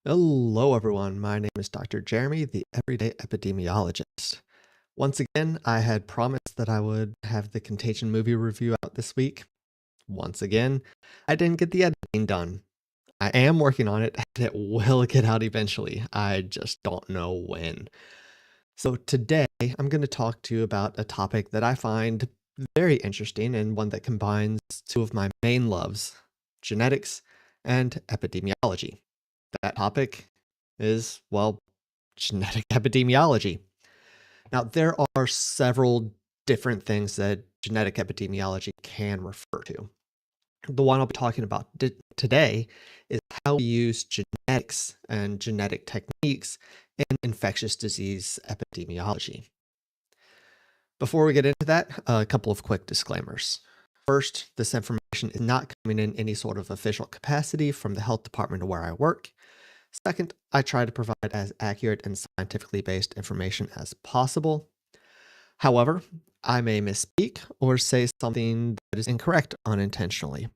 Hello, everyone. My name is Dr. Jeremy, the Everyday Epidemiologist. Once again, I had promised that I would have the Contagion movie review out this week. Once again, I didn't get the editing done. I am working on it, and it will get out eventually. I just don't know when. So today, I'm going to talk to you about a topic that I find very interesting and one that combines two of my main loves, genetics and epidemiology. That topic is, well, genetic epidemiology. Now, there are several different things that genetic epidemiology can refer to. The one I'll be talking about today is how we use genetics and genetic techniques in infectious disease epidemiology. Before we get into that, a couple of quick disclaimers. First, this information is not coming in any sort of official capacity from the health department where I work. Second, I try to provide as accurate and scientifically based information as possible. However, I may misspeak or say something that is incorrect unintentionally.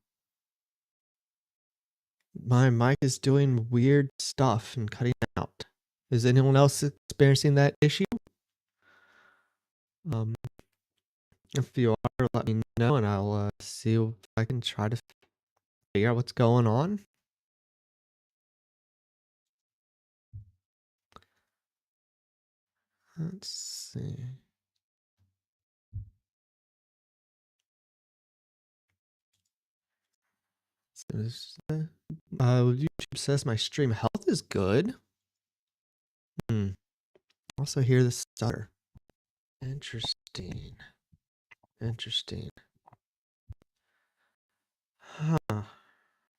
My mic is doing weird stuff and cutting out. Is anyone else experiencing that issue? If you are, let me know and I'll see if I can try to figure out what's going on. Let's see. YouTube says my stream health is good. Also hear the stutter. Interesting. Huh.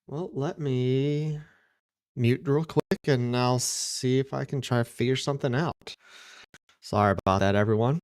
Well, let me mute real quick and I'll see if I can try to figure something out. Sorry about that, everyone.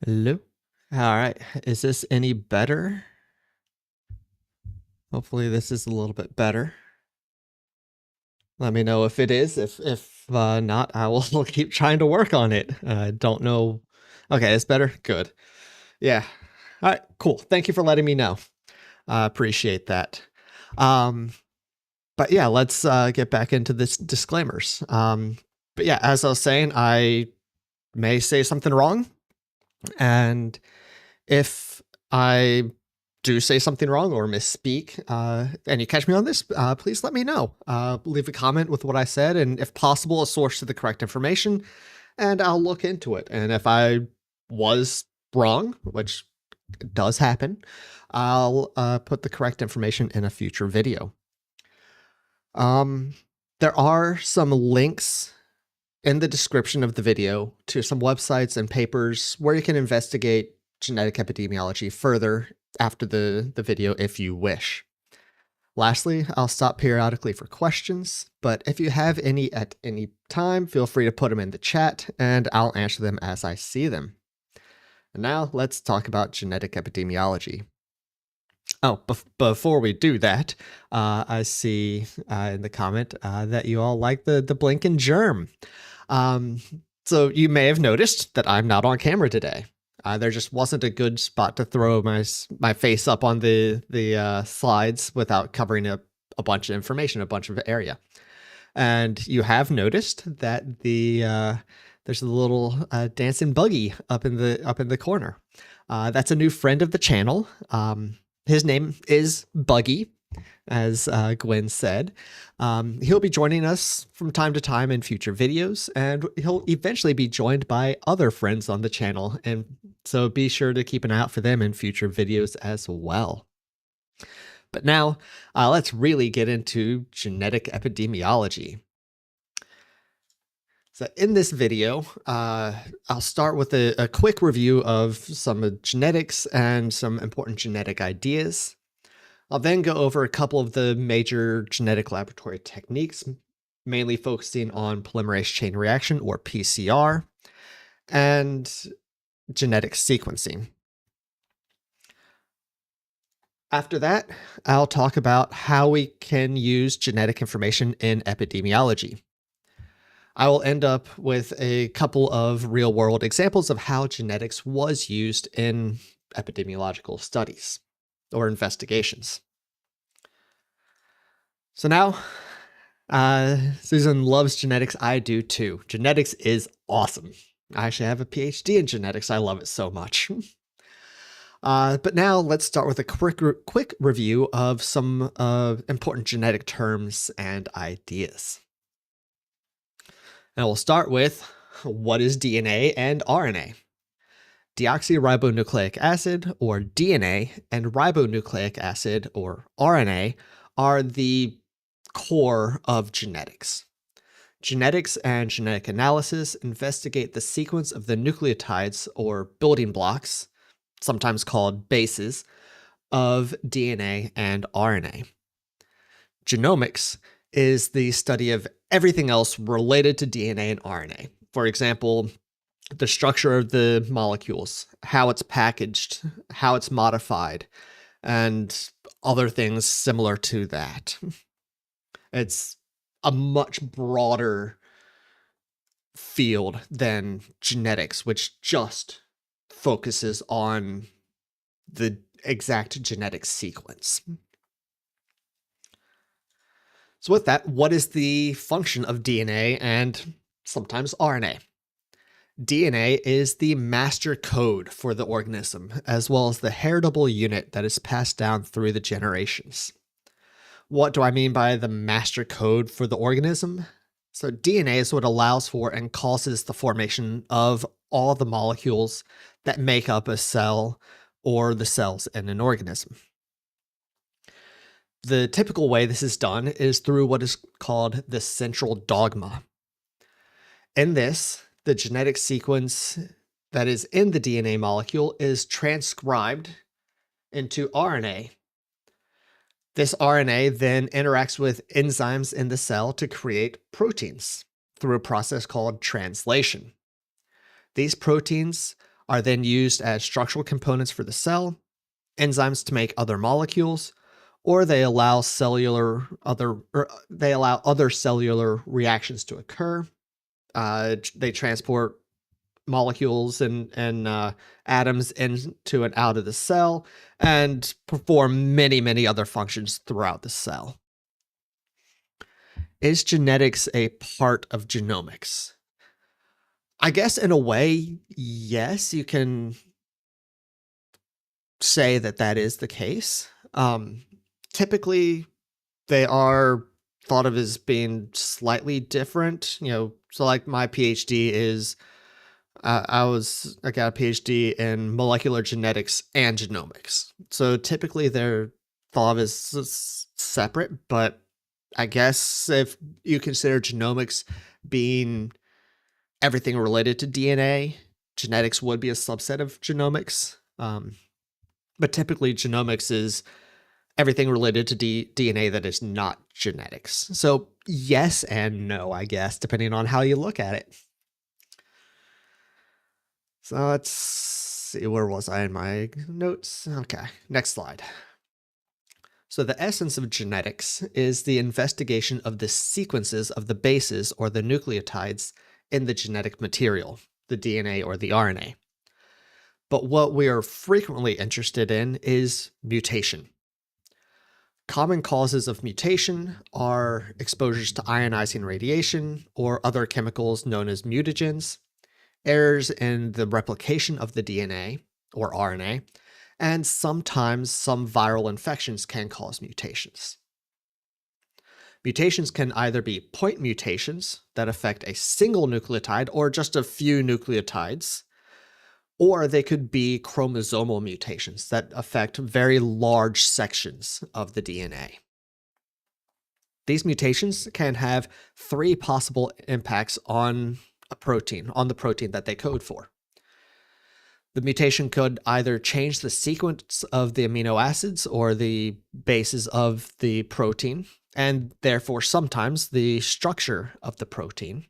Hello? All right. Is this any better? Hopefully this is a little bit better. Let me know if it is. If not, I will keep trying to work on it. I don't know. Okay, it's better. Good. Yeah. All right, cool. Thank you for letting me know. I appreciate that. But yeah, let's get back into this disclaimers. But yeah, as I was saying, I may say something wrong. And if I do say something wrong or misspeak, and you catch me on this, please let me know. Leave a comment with what I said, and if possible, a source to the correct information, and I'll look into it. And if I was wrong, which does happen, I'll put the correct information in a future video. There are some links in the description of the video to some websites and papers where you can investigate genetic epidemiology further after the video if you wish. Lastly, I'll stop periodically for questions, but if you have any at any time, feel free to put them in the chat and I'll answer them as I see them. And now let's talk about genetic epidemiology. Oh, before we do that, I see in the comment that you all like the blinking germ. Um, so you may have noticed that I'm not on camera today. There just wasn't a good spot to throw my face up on the slides without covering a bunch of information, a bunch of area. And you have noticed that there's a little dancing buggy up in the corner. That's a new friend of the channel. His name is Buggy, as Gwen said. He'll be joining us from time to time in future videos, and he'll eventually be joined by other friends on the channel, and so be sure to keep an eye out for them in future videos as well. But now, let's really get into genetic epidemiology. So in this video, I'll start with a quick review of some genetics and some important genetic ideas. I'll then go over a couple of the major genetic laboratory techniques, mainly focusing on polymerase chain reaction, or PCR, and genetic sequencing. After that, I'll talk about how we can use genetic information in epidemiology. I will end up with a couple of real-world examples of how genetics was used in epidemiological studies or investigations. So now, Susan loves genetics. I do too. Genetics is awesome. I actually have a PhD in genetics. I love it so much. But now let's start with a quick review of some important genetic terms and ideas. And we'll start with, what is DNA and RNA? Deoxyribonucleic acid, or DNA, and ribonucleic acid, or RNA, are the core of genetics. Genetics and genetic analysis investigate the sequence of the nucleotides, or building blocks, sometimes called bases, of DNA and RNA. Genomics is the study of everything else related to DNA and RNA. For example, the structure of the molecules, how it's packaged, how it's modified, and other things similar to that. It's a much broader field than genetics, which just focuses on the exact genetic sequence. So with that, what is the function of DNA and sometimes RNA? DNA is the master code for the organism, as well as the heritable unit that is passed down through the generations. What do I mean by the master code for the organism? So DNA is what allows for and causes the formation of all the molecules that make up a cell or the cells in an organism. The typical way this is done is through what is called the central dogma. In this, the genetic sequence that is in the DNA molecule is transcribed into RNA. This RNA then interacts with enzymes in the cell to create proteins through a process called translation. These proteins are then used as structural components for the cell, enzymes to make other molecules, or they allow other cellular reactions to occur. They transport molecules and atoms into and out of the cell and perform many other functions throughout the cell. Is genetics a part of genomics? I guess in a way, yes, you can say that that is the case. Typically, they are thought of as being slightly different. So like my PhD is, I got a PhD in molecular genetics and genomics. So typically they're thought of as separate, but I guess if you consider genomics being everything related to DNA, genetics would be a subset of genomics. But typically genomics is everything related to DNA that is not genetics. So yes and no, I guess, depending on how you look at it. So let's see, where was I in my notes? Okay, next slide. So the essence of genetics is the investigation of the sequences of the bases or the nucleotides in the genetic material, the DNA or the RNA. But what we are frequently interested in is mutation. Common causes of mutation are exposures to ionizing radiation or other chemicals known as mutagens, errors in the replication of the DNA or RNA, and sometimes some viral infections can cause mutations. Mutations can either be point mutations that affect a single nucleotide or just a few nucleotides, or they could be chromosomal mutations that affect very large sections of the DNA. These mutations can have three possible impacts on a protein, on the protein that they code for. The mutation could either change the sequence of the amino acids or the bases of the protein, and therefore sometimes the structure of the protein.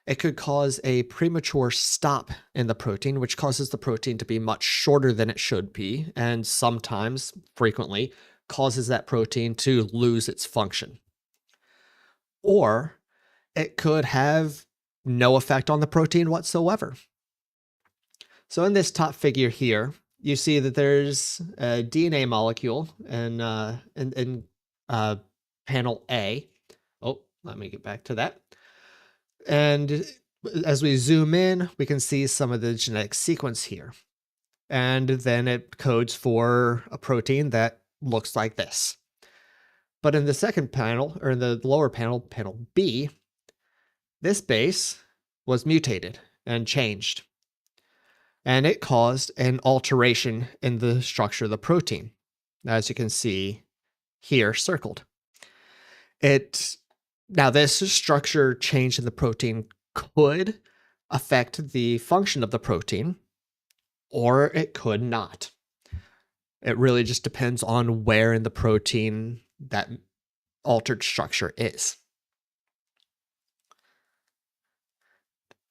It could cause a premature stop in the protein, which causes the protein to be much shorter than it should be, and sometimes, frequently, causes that protein to lose its function. Or it could have no effect on the protein whatsoever. So in this top figure here, you see that there's a DNA molecule in panel A. Oh, let me get back to that. And as we zoom in, we can see some of the genetic sequence here. And then it codes for a protein that looks like this. But in the second panel, or in the lower panel, panel B, this base was mutated and changed. And it caused an alteration in the structure of the protein, as you can see here circled. Now, this structure change in the protein could affect the function of the protein, or it could not. It really just depends on where in the protein that altered structure is.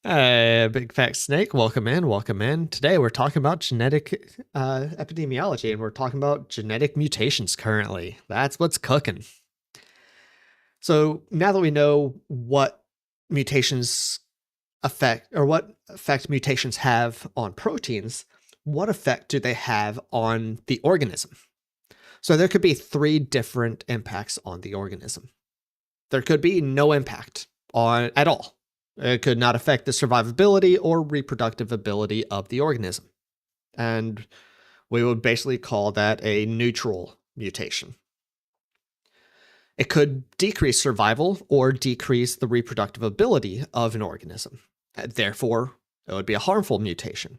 Hey, Big Fat Snake, welcome in, welcome in. Today we're talking about genetic epidemiology, and we're talking about genetic mutations currently. That's what's cooking. So now that we know what mutations affect, or what effect mutations have on proteins, what effect do they have on the organism? So there could be three different impacts on the organism. There could be no impact on at all. It could not affect the survivability or reproductive ability of the organism. And we would basically call that a neutral mutation. It could decrease survival or decrease the reproductive ability of an organism. Therefore, it would be a harmful mutation.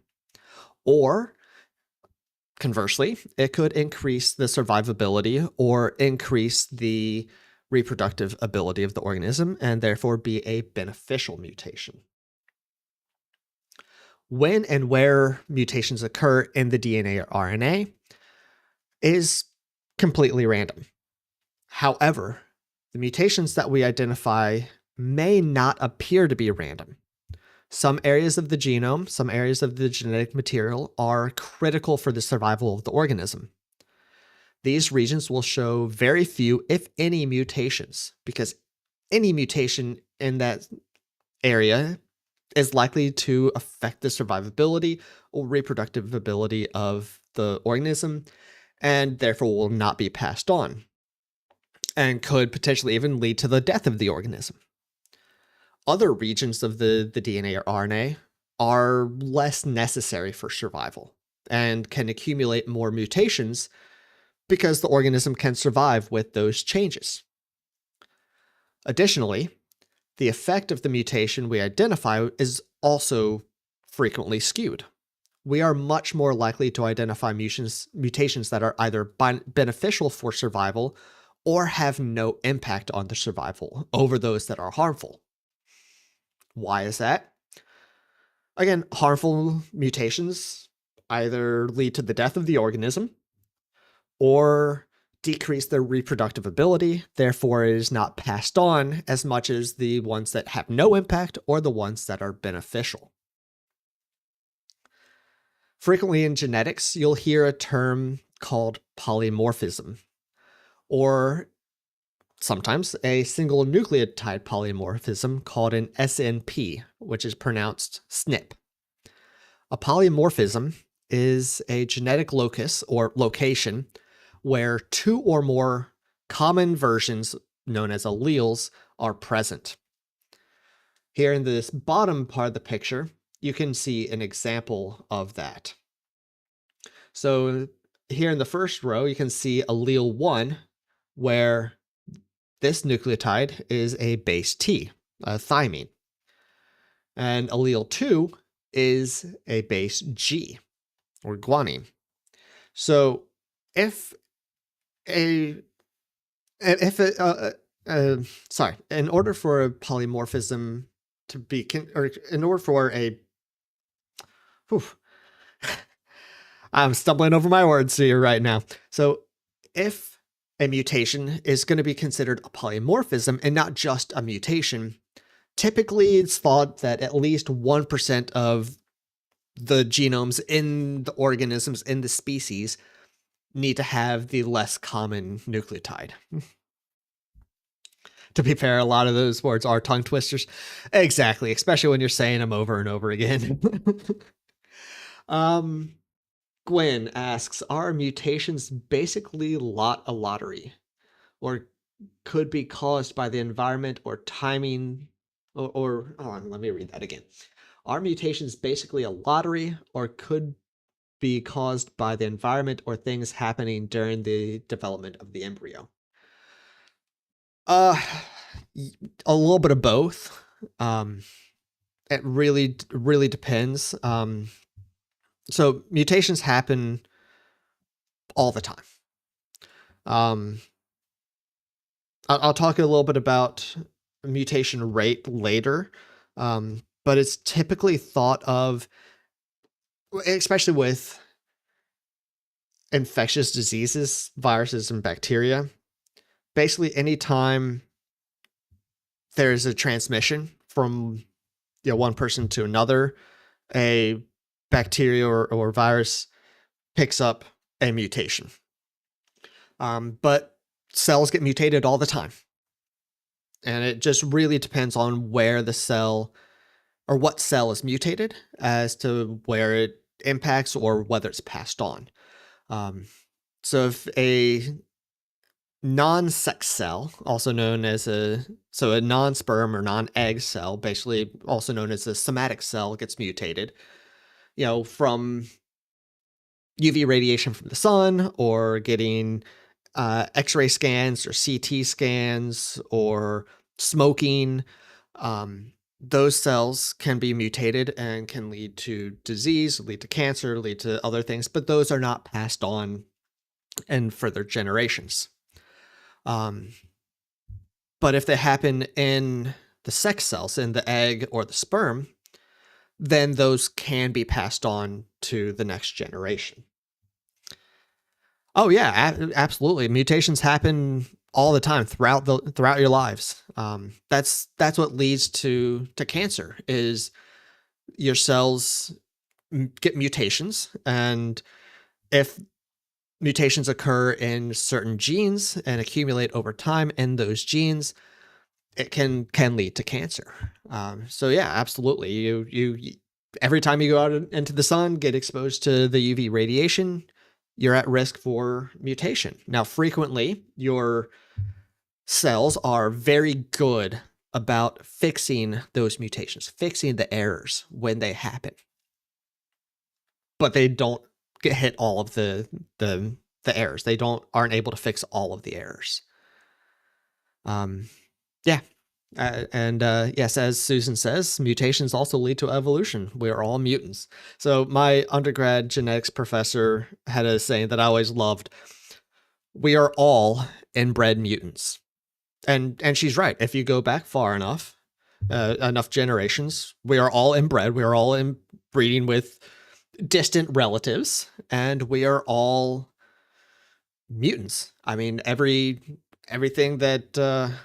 Or, conversely, it could increase the survivability or increase the reproductive ability of the organism and therefore be a beneficial mutation. When and where mutations occur in the DNA or RNA is completely random. However, the mutations that we identify may not appear to be random. Some areas of the genome, some areas of the genetic material are critical for the survival of the organism. These regions will show very few, if any, mutations, because any mutation in that area is likely to affect the survivability or reproductive ability of the organism, and therefore will not be passed on, and could potentially even lead to the death of the organism. Other regions of the DNA or RNA are less necessary for survival and can accumulate more mutations because the organism can survive with those changes. Additionally, the effect of the mutation we identify is also frequently skewed. We are much more likely to identify mutations that are either beneficial for survival or have no impact on the survival over those that are harmful. Why is that? Again, harmful mutations either lead to the death of the organism or decrease their reproductive ability, therefore it is not passed on as much as the ones that have no impact or the ones that are beneficial. Frequently in genetics, you'll hear a term called polymorphism. or sometimes a single nucleotide polymorphism called an SNP, which is pronounced SNP. A polymorphism is a genetic locus or location where two or more common versions, known as alleles, are present. Here in this bottom part of the picture, you can see an example of that. So here in the first row, you can see allele 1, where this nucleotide is a base T, a thymine. And allele 2 is a base G, or guanine. So in order for a polymorphism to be, in order for a, I'm stumbling over my words here right now. So if a mutation is going to be considered a polymorphism and not just a mutation, typically it's thought that at least 1% of the genomes in the organisms in the species need to have the less common nucleotide. To be fair, a lot of those words are tongue twisters. Exactly, especially when you're saying them over and over again. Gwen asks, are mutations basically a lottery, or could be caused by the environment or timing, or hold on, let me read that again. Are mutations basically a lottery, or could be caused by the environment or things happening during the development of the embryo? A little bit of both. It really depends. So mutations happen all the time. I'll talk a little bit about mutation rate later, but it's typically thought of, especially with infectious diseases, viruses, and bacteria. Basically, anytime there's a transmission from one person to another, a bacteria or virus picks up a mutation. But cells get mutated all the time. And it just really depends on where the cell or what cell is mutated as to where it impacts or whether it's passed on. So if a non-sex cell, also known as a non-sperm or non-egg cell, basically also known as a somatic cell, gets mutated, from UV radiation from the sun, or getting X-ray scans or CT scans, or smoking, those cells can be mutated and can lead to disease, lead to cancer, lead to other things, but those are not passed on in further generations. But if they happen in the sex cells, in the egg or the sperm, then those can be passed on to the next generation. Oh yeah, absolutely. Mutations happen all the time throughout your lives. That's what leads to cancer, is your cells get mutations, and if mutations occur in certain genes and accumulate over time in those genes, it can lead to cancer. So yeah, absolutely. You every time you go out into the sun, get exposed to the UV radiation, you're at risk for mutation. Now, frequently, your cells are very good about fixing those mutations, fixing the errors when they happen, but they don't hit all of the errors. They aren't able to fix all of the errors. Yeah. Yes, as Susan says, mutations also lead to evolution. We are all mutants. So my undergrad genetics professor had a saying that I always loved: we are all inbred mutants. And she's right. If you go back far enough, enough generations, we are all inbred. We are all inbreeding with distant relatives, and we are all mutants. I mean, everything that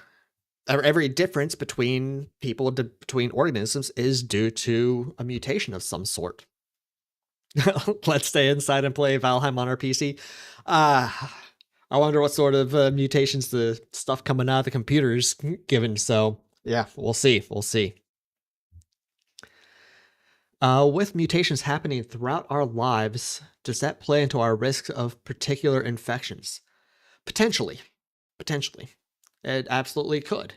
every difference between people, between organisms, is due to a mutation of some sort. Let's stay inside and play Valheim on our PC. I wonder what sort of mutations the stuff coming out of the computers given. So yeah, we'll see. We'll see. With mutations happening throughout our lives, does that play into our risks of particular infections? Potentially. Potentially. It absolutely could.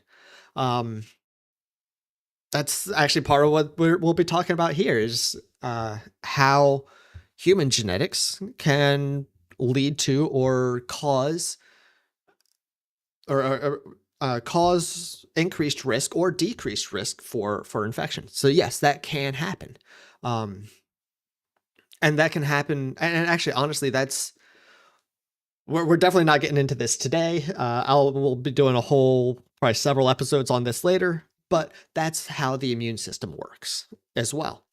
That's actually part of what we'll be talking about here is how human genetics can lead to or cause cause increased risk or decreased risk for infection. So yes, that can happen. And that can happen. And actually, honestly, we're definitely not getting into this today. We'll be doing a whole, probably several episodes on this later, but that's how the immune system works as well.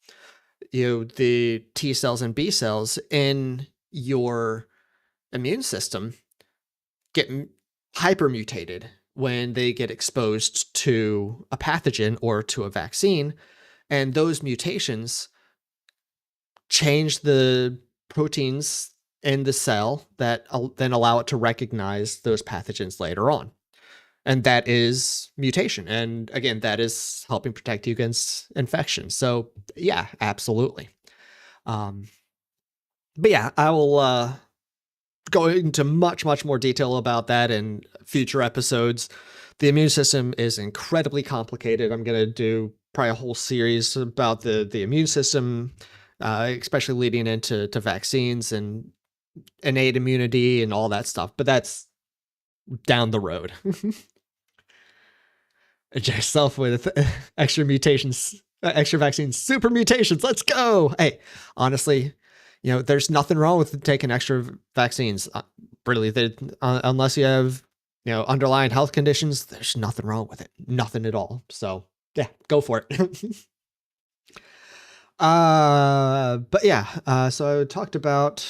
The T cells and B cells in your immune system get hypermutated when they get exposed to a pathogen or to a vaccine, and those mutations change the proteins in the cell that then allow it to recognize those pathogens later on. And that is mutation. And again, that is helping protect you against infection. So yeah, absolutely. But yeah, I will go into much more detail about that in future episodes. The immune system is incredibly complicated. I'm going to do probably a whole series about the immune system, especially leading into vaccines and innate immunity and all that stuff. But that's down the road. Inject yourself with extra mutations, extra vaccines, super mutations. Let's go. Hey, honestly, there's nothing wrong with taking extra vaccines. Really, unless you have, underlying health conditions, there's nothing wrong with it. Nothing at all. So yeah, go for it. But yeah, so I talked about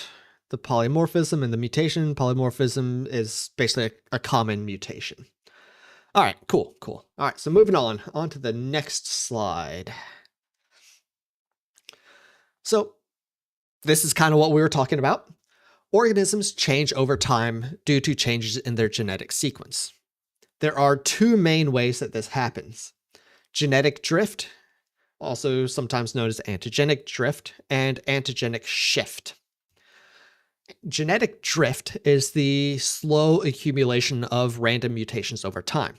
the polymorphism and the mutation. Polymorphism is basically a common mutation. All right, cool. All right, so moving on to the next slide. So this is kind of what we were talking about. Organisms change over time due to changes in their genetic sequence. There are two main ways that this happens: genetic drift, also sometimes known as antigenic drift, and antigenic shift. Genetic drift is the slow accumulation of random mutations over time.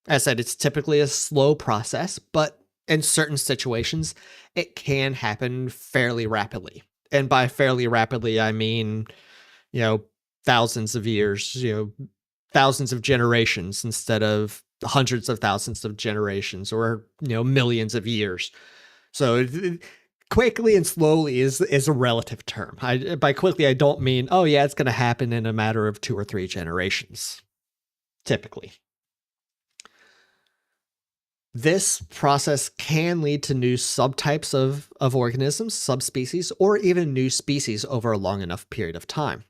As I said, it's typically a slow process, but in certain situations, it can happen fairly rapidly. And by fairly rapidly, I mean, thousands of years, thousands of generations instead of hundreds of thousands of generations, or, millions of years. So quickly and slowly is a relative term. By quickly, I don't mean, oh yeah, it's going to happen in a matter of 2 or 3 generations, typically. This process can lead to new subtypes of organisms, subspecies, or even new species over a long enough period of time.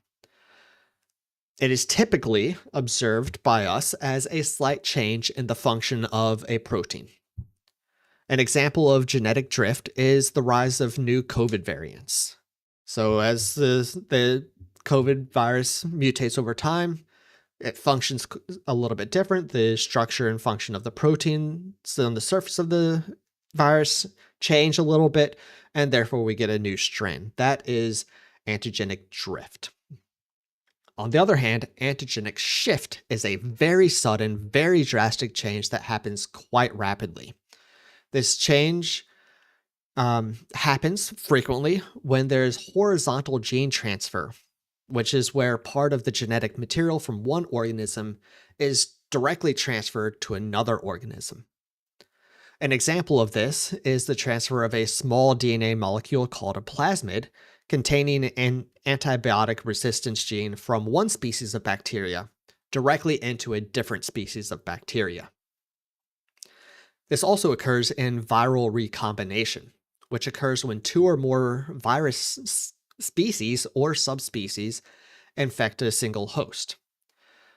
It is typically observed by us as a slight change in the function of a protein. An example of genetic drift is the rise of new COVID variants. So as the COVID virus mutates over time, it functions a little bit different. The structure and function of the proteins on the surface of the virus change a little bit, and therefore we get a new strain. That is antigenic drift. On the other hand, antigenic shift is a very sudden, very drastic change that happens quite rapidly. This change happens frequently when there's horizontal gene transfer, which is where part of the genetic material from one organism is directly transferred to another organism. An example of this is the transfer of a small DNA molecule called a plasmid containing an antibiotic resistance gene from one species of bacteria directly into a different species of bacteria. This also occurs in viral recombination, which occurs when 2 or more virus species or subspecies infect a single host.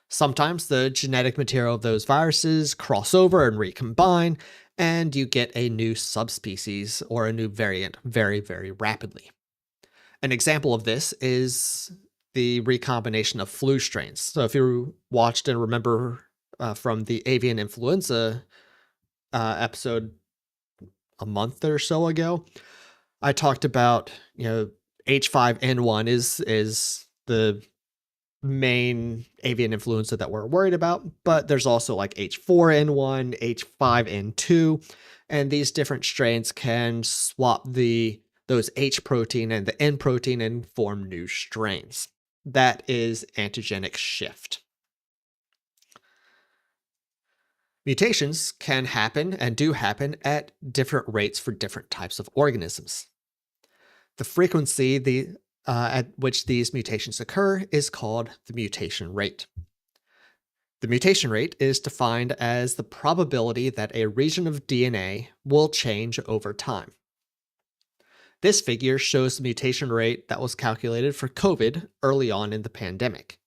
Sometimes the genetic material of those viruses cross over and recombine, and you get a new subspecies or a new variant very, very rapidly. An example of this is the recombination of flu strains. So if you watched and remember from the avian influenza episode a month or so ago, I talked about, H5N1 is the main avian influenza that we're worried about, but there's also like H4N1, H5N2, and these different strains can swap those H protein and the N protein and form new strains. That is antigenic shift. Mutations can happen and do happen at different rates for different types of organisms. The frequency at which these mutations occur is called the mutation rate. The mutation rate is defined as the probability that a region of DNA will change over time. This figure shows the mutation rate that was calculated for COVID early on in the pandemic.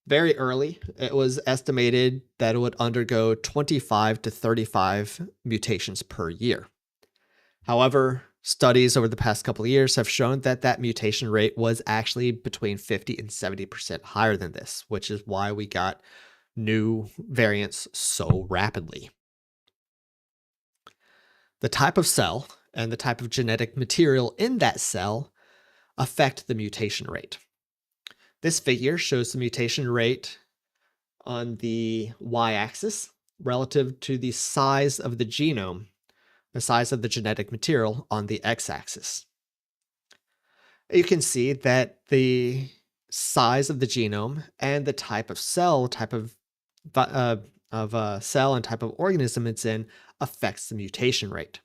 Very early, it was estimated that it would undergo 25 to 35 mutations per year. However, studies over the past couple of years have shown that that mutation rate was actually between 50 and 70% higher than this, which is why we got new variants so rapidly. The type of cell and the type of genetic material in that cell affect the mutation rate. This figure shows the mutation rate on the y-axis relative to the size of the genome, the size of the genetic material on the x-axis. You can see that the size of the genome and the type of cell, cell and type of organism it's in affects the mutation rate.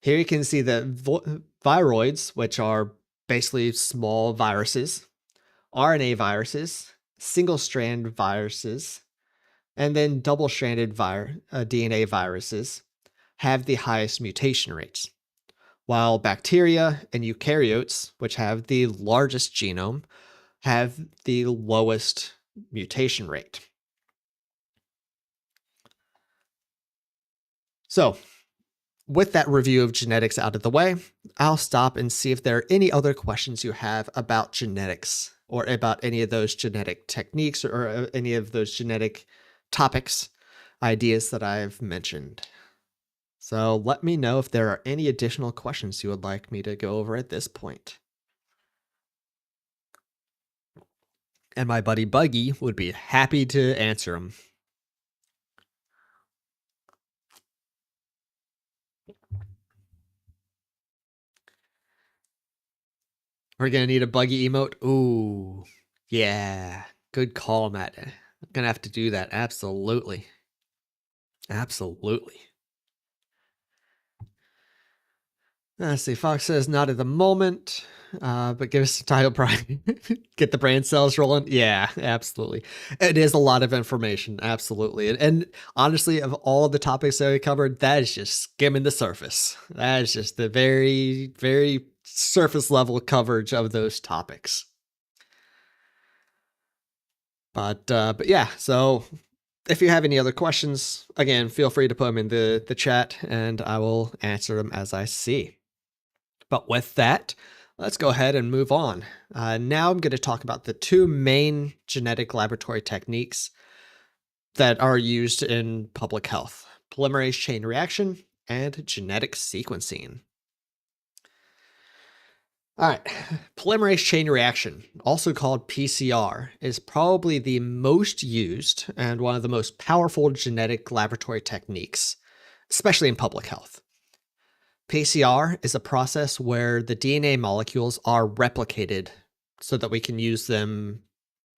Here you can see that viroids, which are basically small viruses, RNA viruses, single-strand viruses, and then double-stranded DNA viruses have the highest mutation rates, while bacteria and eukaryotes, which have the largest genome, have the lowest mutation rate. So, with that review of genetics out of the way, I'll stop and see if there are any other questions you have about genetics or about any of those genetic techniques or any of those genetic topics, ideas that I've mentioned. So let me know if there are any additional questions you would like me to go over at this point. And my buddy Buggy would be happy to answer them. We're going to need a Buggy emote. Ooh, yeah. Good call, Matt. I'm going to have to do that. Absolutely. Absolutely. Let's see. Fox says not at the moment, but give us the title prime. Get the brain cells rolling. Yeah, absolutely. It is a lot of information. Absolutely. And honestly, of all the topics that we covered, that is just skimming the surface. That is just the very, very surface level coverage of those topics. But yeah, so if you have any other questions, again, feel free to put them in the chat and I will answer them as I see. But with that, let's go ahead and move on. Now I'm going to talk about the two main genetic laboratory techniques that are used in public health: polymerase chain reaction and genetic sequencing. All right, polymerase chain reaction, also called PCR, is probably the most used and one of the most powerful genetic laboratory techniques, especially in public health. PCR is a process where the DNA molecules are replicated so that we can use them,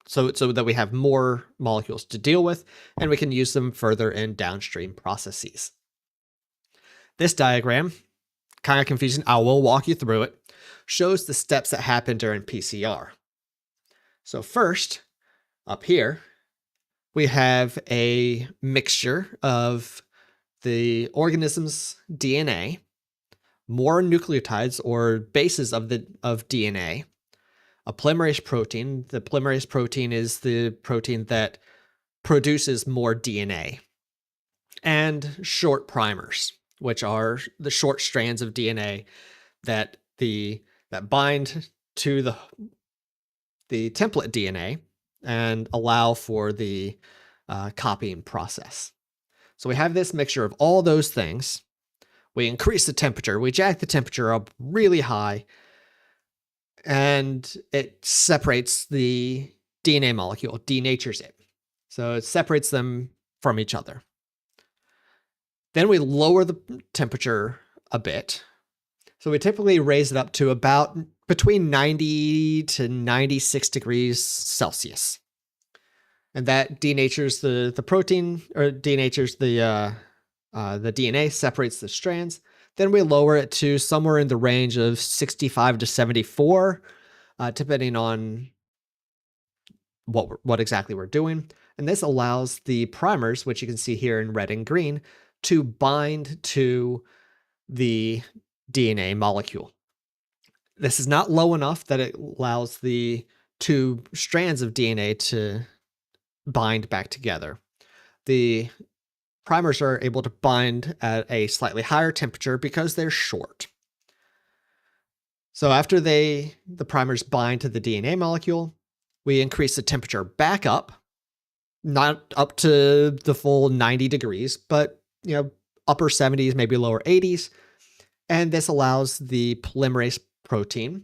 so that we have more molecules to deal with, and we can use them further in downstream processes. This diagram, kind of confusing, I will walk you through it, shows the steps that happen during PCR. So first, up here, we have a mixture of the organism's DNA, more nucleotides or bases of DNA, a polymerase protein. The polymerase protein is the protein that produces more DNA, and short primers, which are the short strands of DNA that bind to the template DNA and allow for the copying process. So we have this mixture of all those things. We increase the temperature, we jack the temperature up really high, and it separates the DNA molecule, denatures it. So it separates them from each other. Then we lower the temperature a bit. So we typically raise it up to about between 90 to 96 degrees Celsius. And that denatures the protein, or denatures the DNA, separates the strands. Then we lower it to somewhere in the range of 65 to 74, depending on what exactly we're doing. And this allows the primers, which you can see here in red and green, to bind to the DNA molecule. This is not low enough that it allows the two strands of DNA to bind back together. The primers are able to bind at a slightly higher temperature because they're short. So after the primers bind to the DNA molecule, we increase the temperature back up, not up to the full 90 degrees, but upper 70s, maybe lower 80s. And this allows the polymerase protein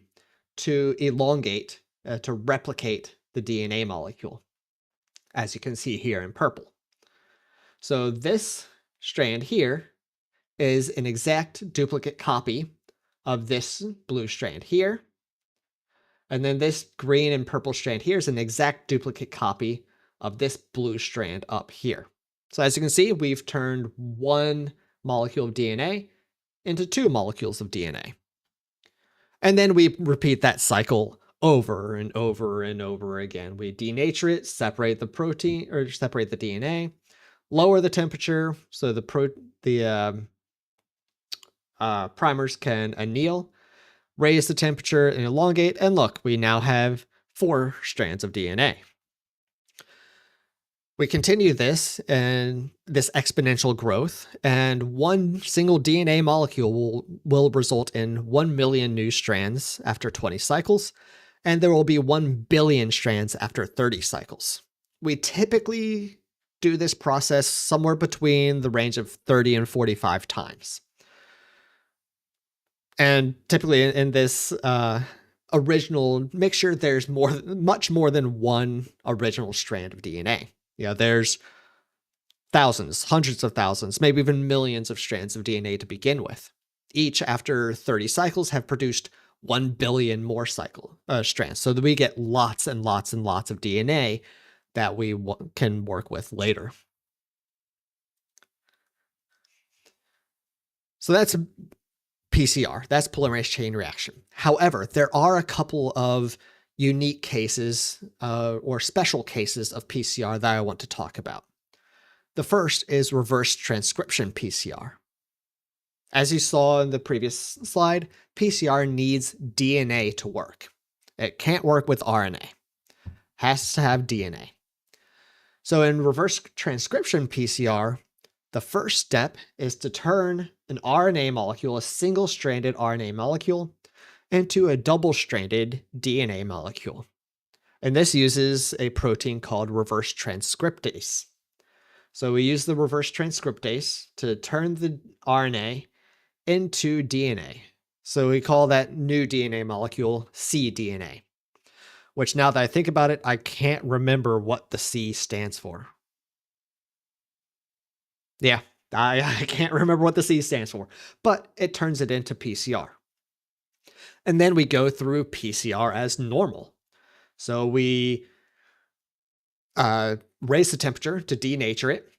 to elongate, to replicate the DNA molecule, as you can see here in purple. So this strand here is an exact duplicate copy of this blue strand here. And then this green and purple strand here is an exact duplicate copy of this blue strand up here. So as you can see, we've turned one molecule of DNA into two molecules of DNA. And then we repeat that cycle over and over and over again. We denature it, separate the protein, or separate the DNA, lower the temperature so the primers can anneal, raise the temperature and elongate, and look, we now have 4 strands of DNA. We continue this and this exponential growth, and one single DNA molecule will result in 1 million new strands after 20 cycles, and there will be 1 billion strands after 30 cycles. We typically do this process somewhere between the range of 30 and 45 times. And typically in this original mixture, there's much more than one original strand of DNA. There's thousands, hundreds of thousands, maybe even millions of strands of DNA to begin with. Each, after 30 cycles, have produced 1 billion more strands, so that we get lots and lots and lots of DNA that we can work with later. So that's PCR, that's polymerase chain reaction. However, there are a couple of unique cases or special cases of PCR that I want to talk about. The first is reverse transcription PCR. As you saw in the previous slide, PCR needs DNA to work. It can't work with RNA. It has to have DNA. So in reverse transcription PCR, the first step is to turn an RNA molecule, a single-stranded RNA molecule, into a double-stranded DNA molecule. And this uses a protein called reverse transcriptase. So we use the reverse transcriptase to turn the RNA into DNA. So we call that new DNA molecule cDNA, which now that I think about it, I can't remember what the C stands for. Yeah, I can't remember what the C stands for, but it turns it into PCR. And then we go through PCR as normal. So we raise the temperature to denature it.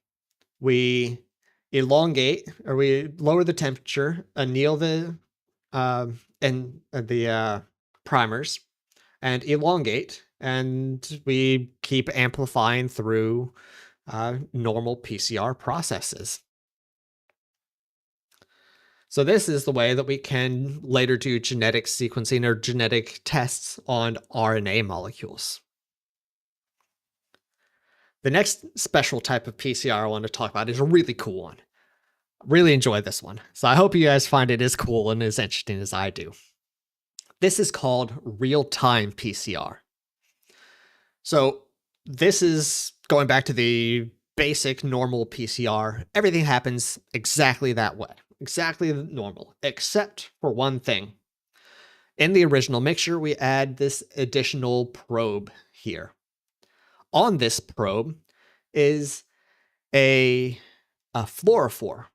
We elongate, or we lower the temperature, anneal the primers, and elongate, and we keep amplifying through normal PCR processes. So this is the way that we can later do genetic sequencing or genetic tests on RNA molecules. The next special type of PCR I want to talk about is a really cool one. I really enjoy this one. So I hope you guys find it as cool and as interesting as I do. This is called real-time PCR. So this is going back to the basic normal PCR. Everything happens exactly that way, exactly normal, except for one thing. In the original mixture, we add this additional probe here. On this probe is a fluorophore,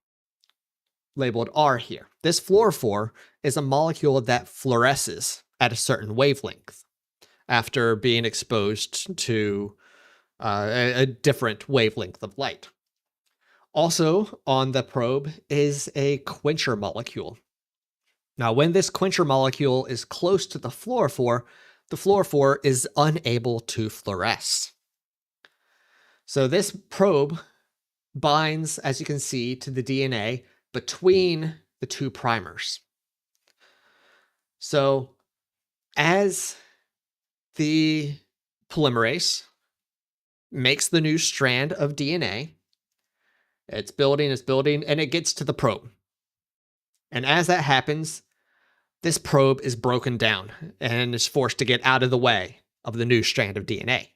labeled R here. This fluorophore is a molecule that fluoresces at a certain wavelength after being exposed to a different wavelength of light. Also on the probe is a quencher molecule. Now, when this quencher molecule is close to the fluorophore is unable to fluoresce. So this probe binds, as you can see, to the DNA between the two primers. So as the polymerase makes the new strand of DNA, it's building, and it gets to the probe. And as that happens, this probe is broken down and is forced to get out of the way of the new strand of DNA.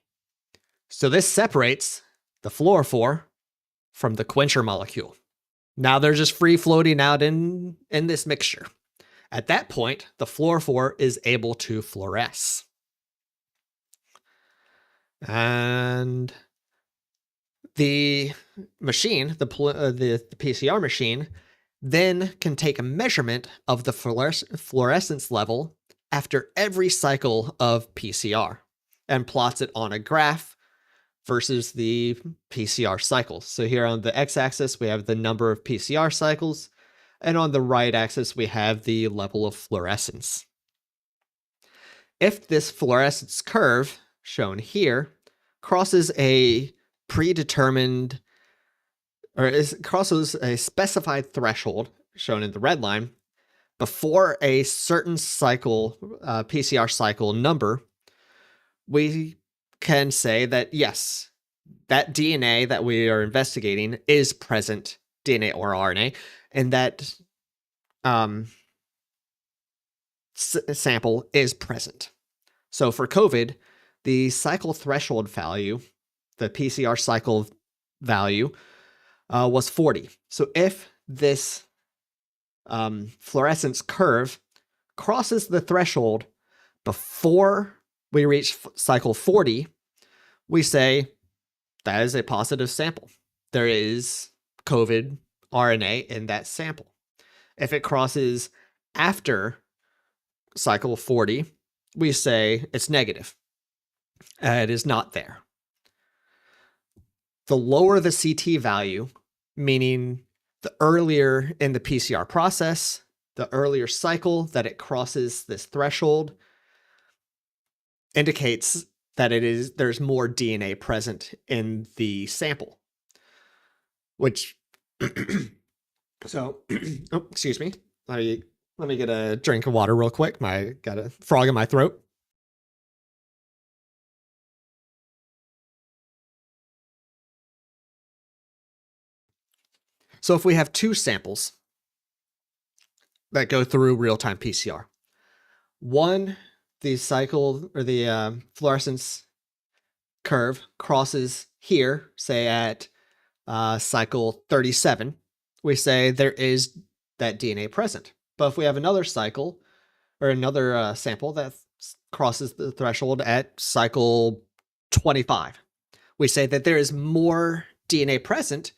So this separates the fluorophore from the quencher molecule. Now they're just free floating out in this mixture. At that point, the fluorophore is able to fluoresce. And the machine, the PCR machine, then can take a measurement of the fluorescence level after every cycle of PCR and plots it on a graph versus the PCR cycles. So here on the x-axis, we have the number of PCR cycles, and on the right axis, we have the level of fluorescence. If this fluorescence curve, shown here, crosses a predetermined, or crosses a specified threshold, shown in the red line, before a certain cycle, PCR cycle number, we can say that yes, that DNA that we are investigating is present, DNA or RNA, and that sample is present. So for COVID, the cycle threshold value, the PCR cycle value, was 40. So if this fluorescence curve crosses the threshold before we reach cycle 40, we say that is a positive sample. There is COVID RNA in that sample. If it crosses after cycle 40, we say it's negative. It is not there. The lower the CT value, meaning the earlier in the PCR process, the earlier cycle that it crosses this threshold, indicates that there's more DNA present in the sample. Which, so, oh, excuse me. Let me get a drink of water real quick. Got a frog in my throat. So if we have two samples that go through real-time PCR, one, the cycle or the fluorescence curve crosses here, say at cycle 37, we say there is that DNA present. But if we have another cycle or another sample that crosses the threshold at cycle 25, we say that there is more DNA present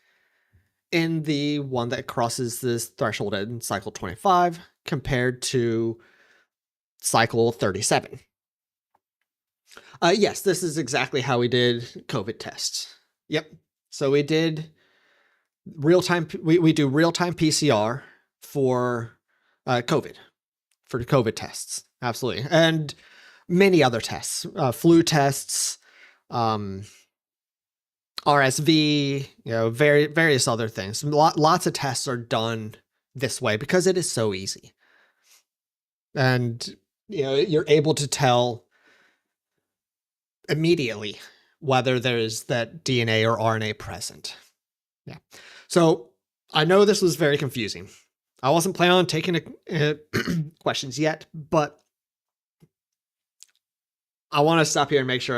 in the one that crosses this threshold at cycle 25 compared to cycle 37. Yes, this is exactly how we did COVID tests. Yep. So we did real-time, we do real-time PCR for COVID, for COVID tests. Absolutely. And many other tests, flu tests, RSV, various other things. Lots of tests are done this way because it is so easy. And, you're able to tell immediately whether there's that DNA or RNA present. Yeah. So I know this was very confusing. I wasn't planning on taking questions yet, but I want to stop here and make sure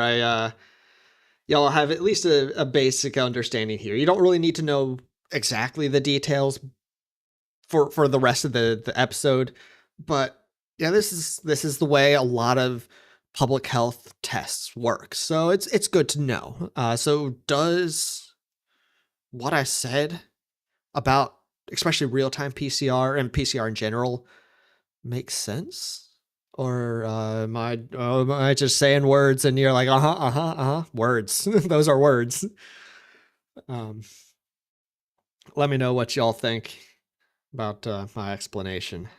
y'all have at least a basic understanding here. You don't really need to know exactly the details for the rest of the episode, but yeah, this is the way a lot of public health tests work. So it's good to know. So does what I said about especially real-time PCR and PCR in general make sense? Or am I just saying words and you're like, words. Those are words. Um, let me know what y'all think about my explanation.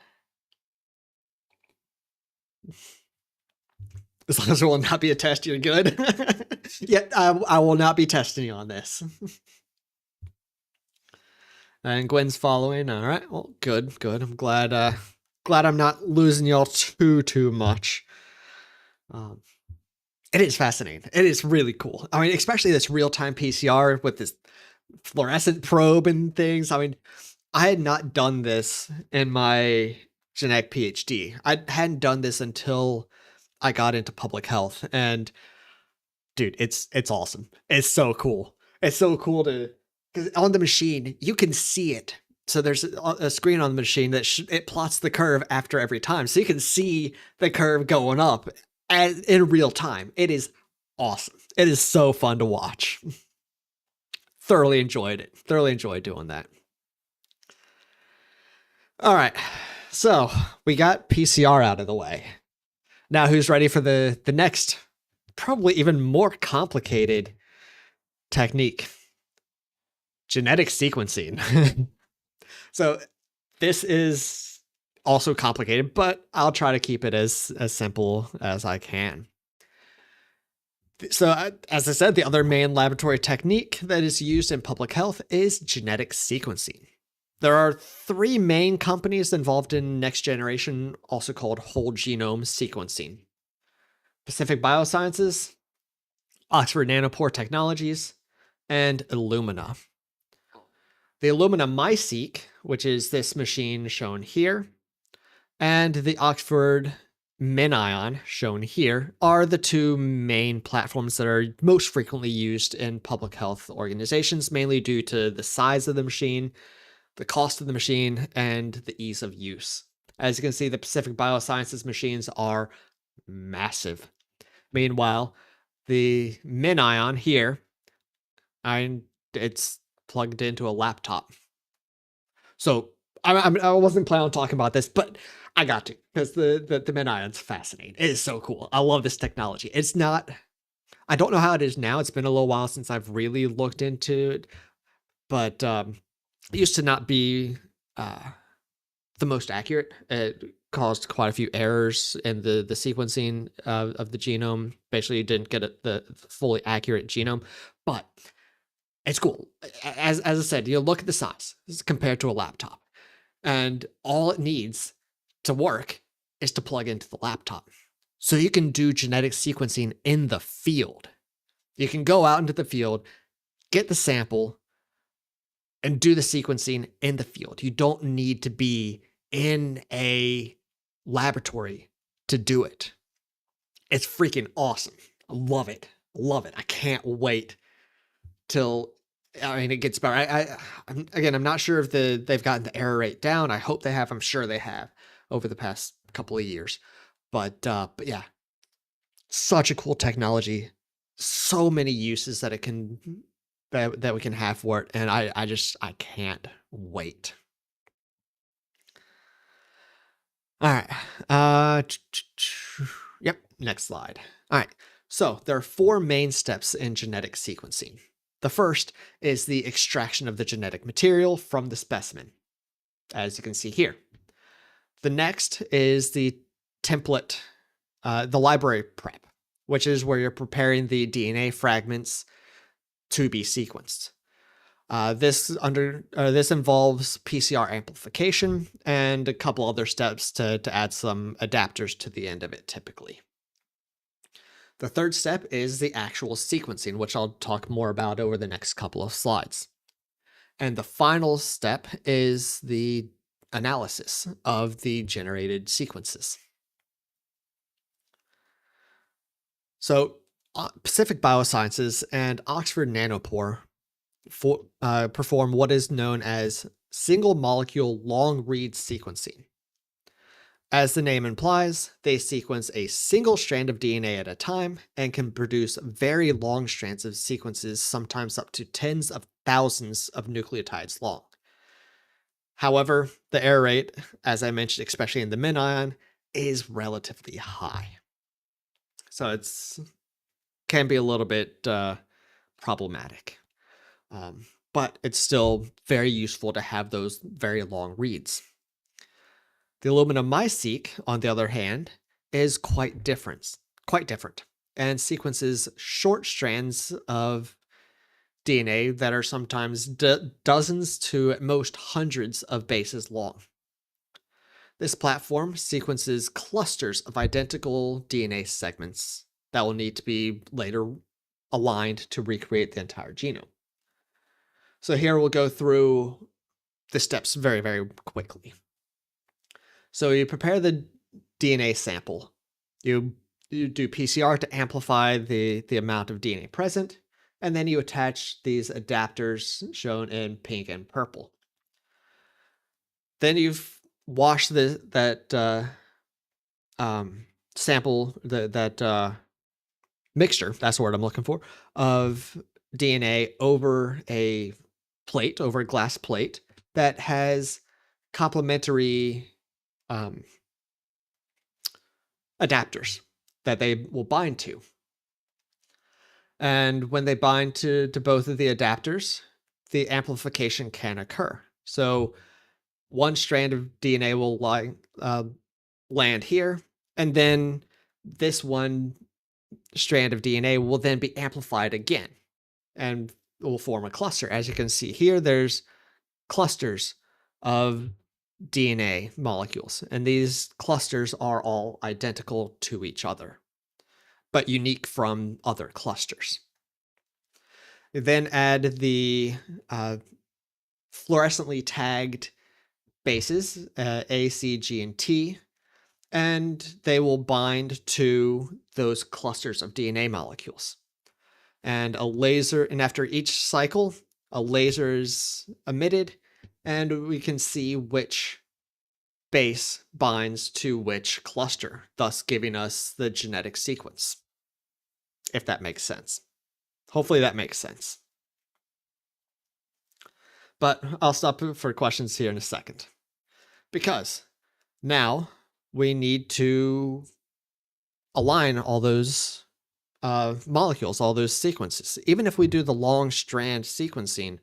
As long as it will not be a test, you're good. Yeah, I will not be testing you on this. And Gwen's following. All right. Well, good. I'm glad I'm not losing y'all too much. It is fascinating. It is really cool. I mean, especially this real-time PCR with this fluorescent probe and things. I mean, I had not done this in my genetic PhD. I hadn't done this until I got into public health, and dude, it's awesome. It's so cool. It's so cool to because on the machine you can see it. So there's a screen on the machine that it plots the curve after every time, so you can see the curve going up in real time. It is awesome. It is so fun to watch. Thoroughly enjoyed it. Thoroughly enjoyed doing that. All right, so we got PCR out of the way. Now, who's ready for the next, probably even more complicated technique? Genetic sequencing. So this is also complicated, but I'll try to keep it as simple as I can. So, as I said, the other main laboratory technique that is used in public health is genetic sequencing. There are three main companies involved in next generation, also called whole genome sequencing: Pacific Biosciences, Oxford Nanopore Technologies, and Illumina. The Illumina MySeq, which is this machine shown here, and the Oxford MinION, shown here, are the two main platforms that are most frequently used in public health organizations, mainly due to the size of the machine, the cost of the machine, and the ease of use. As you can see, the Pacific Biosciences machines are massive. Meanwhile, the MinION here, it's plugged into a laptop. So I wasn't planning on talking about this, but I got to, because the MinION's fascinating. It is so cool. I love this technology. It's not, I don't know how it is now. It's been a little while since I've really looked into it, but it used to not be the most accurate. It caused quite a few errors in the sequencing of the genome. Basically, you didn't get the fully accurate genome, but it's cool. As I said, you look at the size compared to a laptop, and all it needs to work is to plug into the laptop. So you can do genetic sequencing in the field. You can go out into the field, get the sample, and do the sequencing in the field. You don't need to be in a laboratory to do it. It's freaking awesome. I love it. Love it. I can't wait till it gets better. I'm not sure if they've gotten the error rate down. I hope they have. I'm sure they have over the past couple of years. But yeah, such a cool technology. So many uses that it can that we can have for it, and I can't wait. All right. Yep. Next slide. All right. So there are four main steps in genetic sequencing. The first is the extraction of the genetic material from the specimen, as you can see here. The next is the template, the library prep, which is where you're preparing the DNA fragments to be sequenced. This involves PCR amplification and a couple other steps to add some adapters to the end of it, typically. The third step is the actual sequencing, which I'll talk more about over the next couple of slides. And the final step is the analysis of the generated sequences. So Pacific Biosciences and Oxford Nanopore perform what is known as single molecule long read sequencing. As the name implies, they sequence a single strand of DNA at a time and can produce very long strands of sequences, sometimes up to tens of thousands of nucleotides long. However, the error rate, as I mentioned, especially in the MinION, is relatively high. So it's can be a little bit problematic. But it's still very useful to have those very long reads. The Illumina-MiSeq, on the other hand, is quite different, and sequences short strands of DNA that are sometimes dozens to at most hundreds of bases long. This platform sequences clusters of identical DNA segments that will need to be later aligned to recreate the entire genome. So here we'll go through the steps very, very quickly. So you prepare the DNA sample. You do PCR to amplify the amount of DNA present, and then you attach these adapters shown in pink and purple. Then you've washed that sample, that mixture, that's the word I'm looking for, of DNA over a plate, over a glass plate that has complementary adapters that they will bind to. And when they bind to both of the adapters, the amplification can occur. So one strand of DNA will land here, and then this one strand of DNA will then be amplified again and will form a cluster. As you can see here, there's clusters of DNA molecules, and these clusters are all identical to each other, but unique from other clusters. You then add the fluorescently tagged bases, A, C, G, and T, and they will bind to those clusters of DNA molecules. And after each cycle, a laser is emitted, and we can see which base binds to which cluster, thus giving us the genetic sequence, if that makes sense. Hopefully that makes sense. But I'll stop for questions here in a second, because now we need to align all those molecules, all those sequences. Even if we do the long strand sequencing,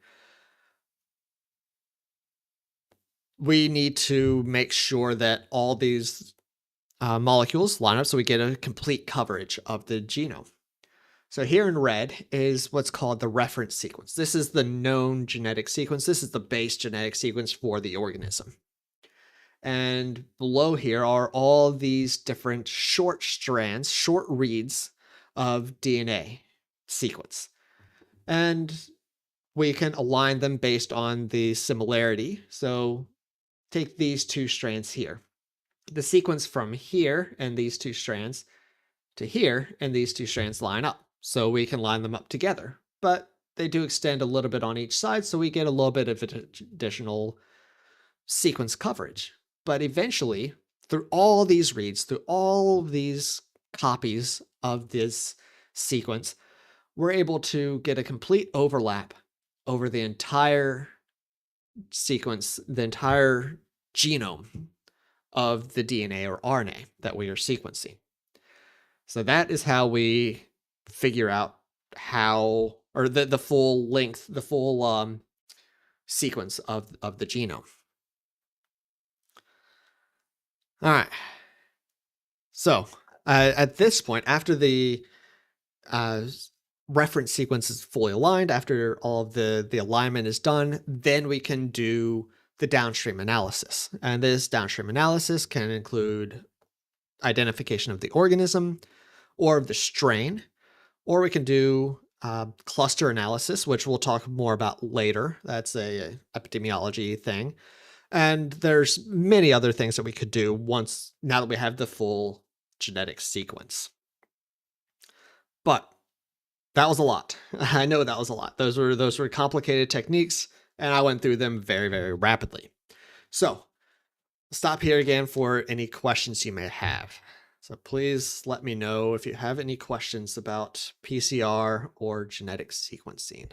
we need to make sure that all these molecules line up so we get a complete coverage of the genome. So here in red is what's called the reference sequence. This is the known genetic sequence. This is the base genetic sequence for the organism. And below here are all these different short strands, short reads of DNA sequence. And we can align them based on the similarity. So take these two strands here. The sequence from here and these two strands to here and these two strands line up. So we can line them up together. But they do extend a little bit on each side, so we get a little bit of additional sequence coverage. But eventually, through all these reads, through all these copies of this sequence, we're able to get a complete overlap over the entire sequence, the entire genome of the DNA or RNA that we are sequencing. So that is how we figure out how, or the full length, the full sequence of the genome. All right. So at this point, after the reference sequence is fully aligned, after all of the alignment is done, then we can do the downstream analysis. And this downstream analysis can include identification of the organism or of the strain, or we can do cluster analysis, which we'll talk more about later. That's a epidemiology thing. And there's many other things that we could do now that we have the full genetic sequence. But that was a lot. I know that was a lot. Those were complicated techniques, and I went through them very, very rapidly. So stop here again for any questions you may have. So please let me know if you have any questions about PCR or genetic sequencing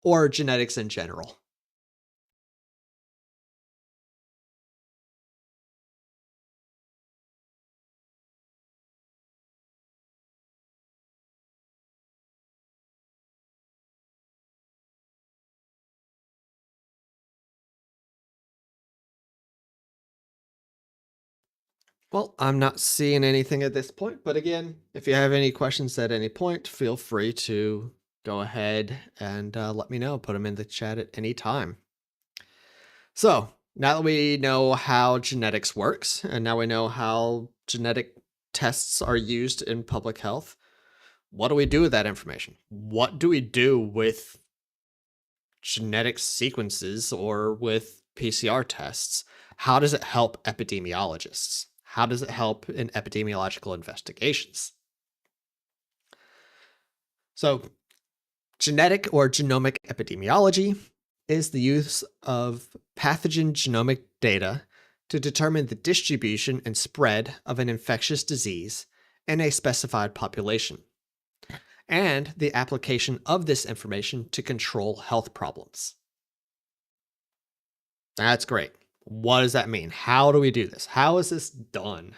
or genetics in general. Well, I'm not seeing anything at this point, but again, if you have any questions at any point, feel free to go ahead and let me know. Put them in the chat at any time. So now that we know how genetics works, and now we know how genetic tests are used in public health, what do we do with that information? What do we do with genetic sequences or with PCR tests? How does it help epidemiologists? How does it help in epidemiological investigations? So, genetic or genomic epidemiology is the use of pathogen genomic data to determine the distribution and spread of an infectious disease in a specified population, and the application of this information to control health problems. That's great. What does that mean? How do we do this? How is this done?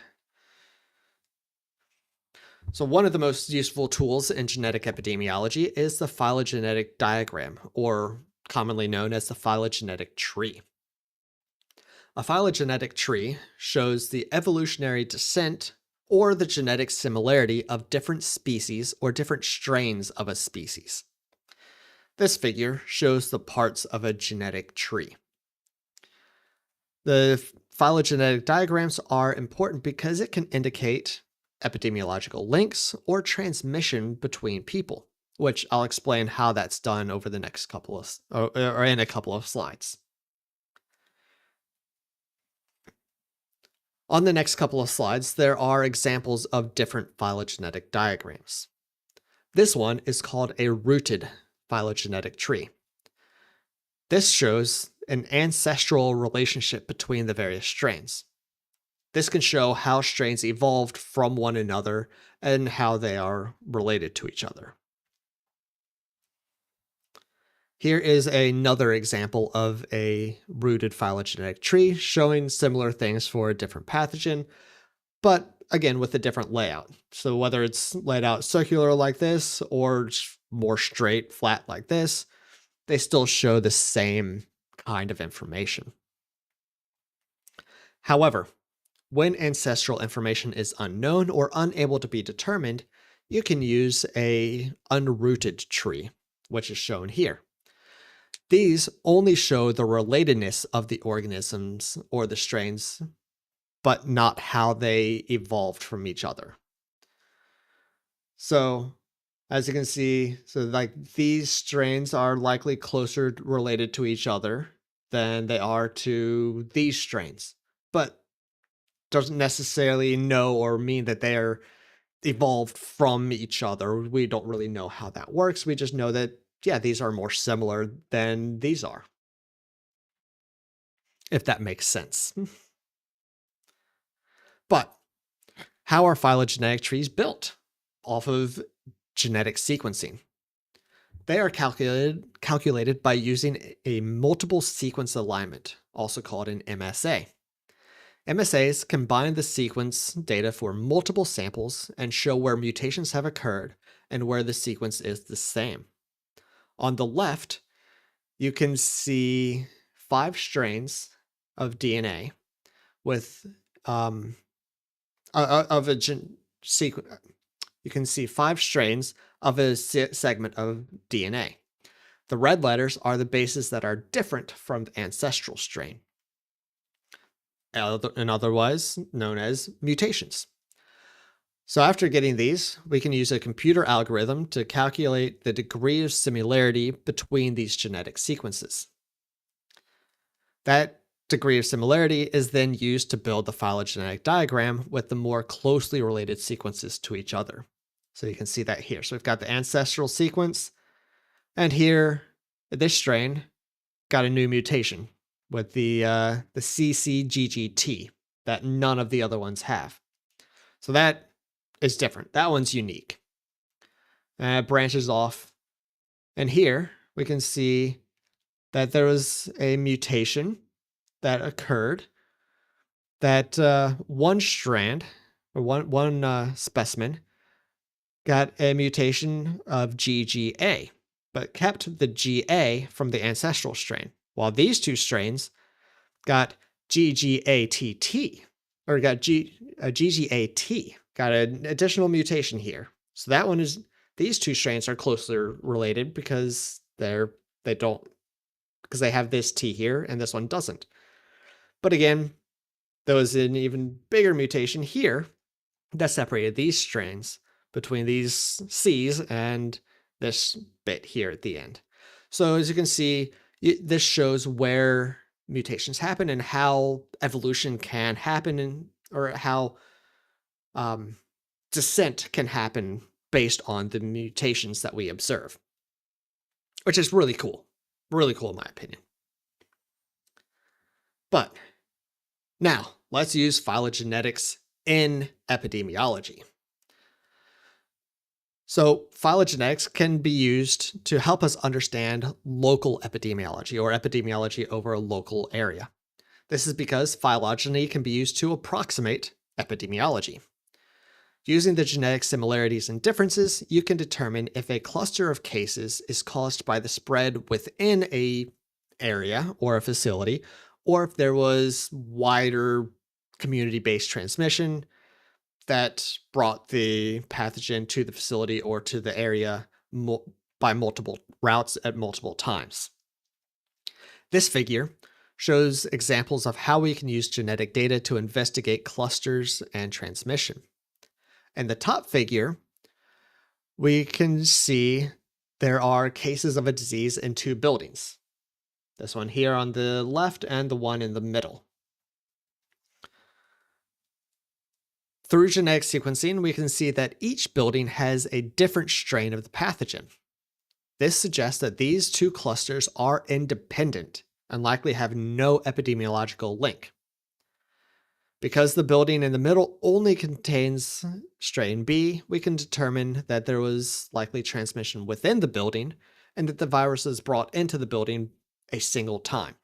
So one of the most useful tools in genetic epidemiology is the phylogenetic diagram, or commonly known as the phylogenetic tree. A phylogenetic tree shows the evolutionary descent or the genetic similarity of different species or different strains of a species. This figure shows the parts of a genetic tree. The phylogenetic diagrams are important because it can indicate epidemiological links or transmission between people, which I'll explain how that's done over the next couple of, or in a couple of slides. On the next couple of slides, there are examples of different phylogenetic diagrams. This one is called a rooted phylogenetic tree. This shows an ancestral relationship between the various strains. This can show how strains evolved from one another and how they are related to each other. Here is another example of a rooted phylogenetic tree showing similar things for a different pathogen, but again with a different layout. So whether it's laid out circular like this or more straight, flat like this, they still show the same kind of information. However, when ancestral information is unknown or unable to be determined, you can use a unrooted tree, which is shown here. These only show the relatedness of the organisms or the strains, but not how they evolved from each other. So, as you can see, so like these strains are likely closer related to each other than they are to these strains, but doesn't necessarily know or mean that they're evolved from each other. We don't really know how that works. We just know that, yeah, these are more similar than these are, if that makes sense. But how are phylogenetic trees built? Off of genetic sequencing. They are calculated by using a multiple sequence alignment, also called an MSA. MSAs combine the sequence data for multiple samples and show where mutations have occurred and where the sequence is the same. On the left, you can see 5 strains of DNA with of a sequence. You can see 5 strains of a segment of DNA. The red letters are the bases that are different from the ancestral strain, and otherwise known as mutations. So after getting these, we can use a computer algorithm to calculate the degree of similarity between these genetic sequences. That degree of similarity is then used to build the phylogenetic diagram with the more closely related sequences to each other. So you can see that here. So we've got the ancestral sequence, and here, this strain got a new mutation with the CCGGT that none of the other ones have. So that is different. That one's unique. And it branches off. And here we can see that there was a mutation that occurred that one strand or one specimen got a mutation of GGA, but kept the GA from the ancestral strain, while these two strains got GGATT, or got GGAT, got an additional mutation here. So that one is, these two strains are closely related because they have this T here and this one doesn't. But again, there was an even bigger mutation here that separated these strains between these C's and this bit here at the end. So as you can see, this shows where mutations happen and how evolution can happen, or how descent can happen based on the mutations that we observe, which is really cool. Really cool in my opinion. But now let's use phylogenetics in epidemiology. So phylogenetics can be used to help us understand local epidemiology, or epidemiology over a local area. This is because phylogeny can be used to approximate epidemiology. Using the genetic similarities and differences, you can determine if a cluster of cases is caused by the spread within an area or a facility, or if there was wider community-based transmission that brought the pathogen to the facility or to the area by multiple routes at multiple times. This figure shows examples of how we can use genetic data to investigate clusters and transmission. In the top figure, we can see there are cases of a disease in two buildings. This one here on the left and the one in the middle. Through genetic sequencing, we can see that each building has a different strain of the pathogen. This suggests that these two clusters are independent and likely have no epidemiological link. Because the building in the middle only contains strain B, we can determine that there was likely transmission within the building and that the virus is brought into the building a single time.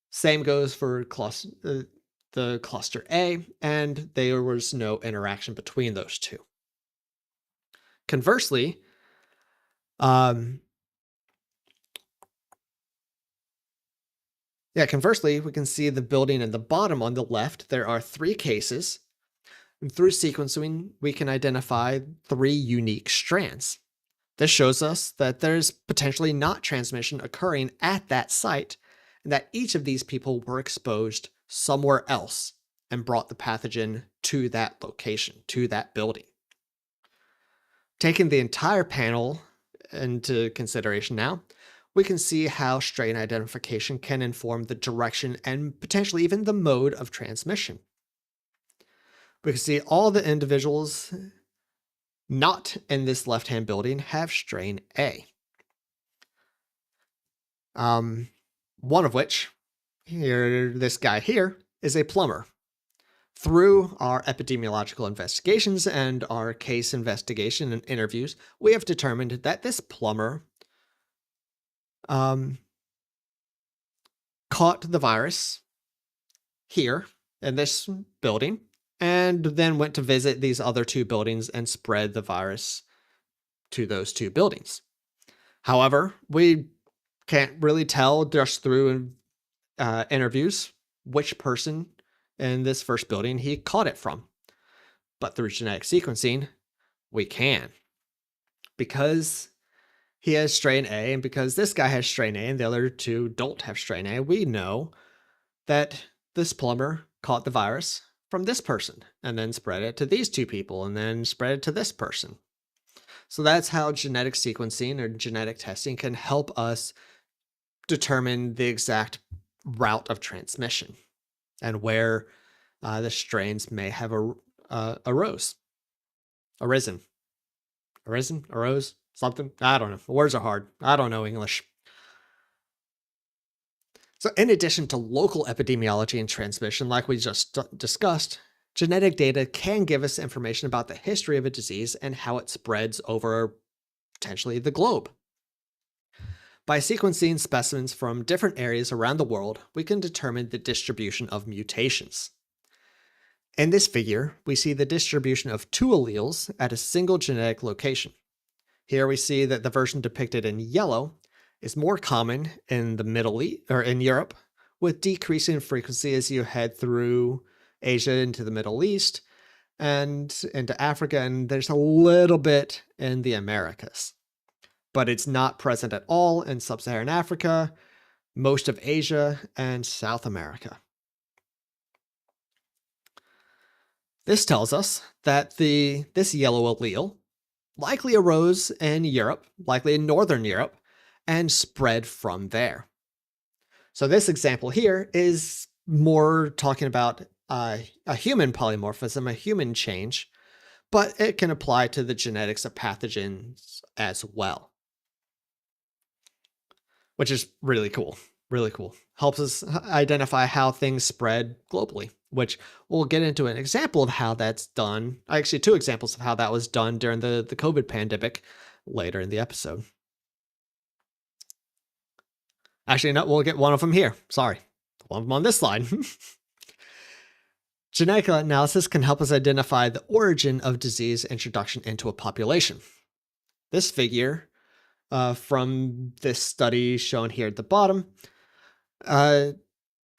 Same goes for the cluster A, and there was no interaction between those two. Conversely, we can see the building in the bottom on the left. There are 3 cases, and through sequencing, we can identify 3 unique strands. This shows us that there's potentially not transmission occurring at that site, and that each of these people were exposed somewhere else and brought the pathogen to that location, to that building. Taking the entire panel into consideration now, we can see how strain identification can inform the direction and potentially even the mode of transmission. We can see all the individuals not in this left-hand building have strain A. One of which, here, this guy here, is a plumber. Through our epidemiological investigations and our case investigation and interviews, we have determined that this plumber caught the virus here in this building and then went to visit these other 2 buildings and spread the virus to those 2 buildings. However, we can't really tell just through interviews which person in this first building he caught it from. But through genetic sequencing, we can. Because he has strain A, and because this guy has strain A and the other 2 don't have strain A, we know that this plumber caught the virus from this person and then spread it to these 2 people and then spread it to this person. So that's how genetic sequencing or genetic testing can help us determine the exact route of transmission and where the strains may have arisen. arisen, arose, something. I don't know. The words are hard. I don't know English. So in addition to local epidemiology and transmission, like we just discussed, genetic data can give us information about the history of a disease and how it spreads over potentially the globe. By sequencing specimens from different areas around the world, we can determine the distribution of mutations. In this figure, we see the distribution of two alleles at a single genetic location. Here we see that the version depicted in yellow is more common in the Middle East or in Europe, with decreasing frequency as you head through Asia into the Middle East and into Africa, and there's a little bit in the Americas. But it's not present at all in sub-Saharan Africa, most of Asia, and South America. This tells us that this yellow allele likely arose in Europe, likely in Northern Europe, and spread from there. So this example here is more talking about a human polymorphism, a human change, but it can apply to the genetics of pathogens as well, which is really cool. Really cool. Helps us identify how things spread globally, which we'll get into an example of how that's done. Actually, two examples of how that was done during the COVID pandemic later in the episode. Actually, no, we'll get one of them here. Sorry. One of them on this slide. Genetic analysis can help us identify the origin of disease introduction into a population. This figure from this study shown here at the bottom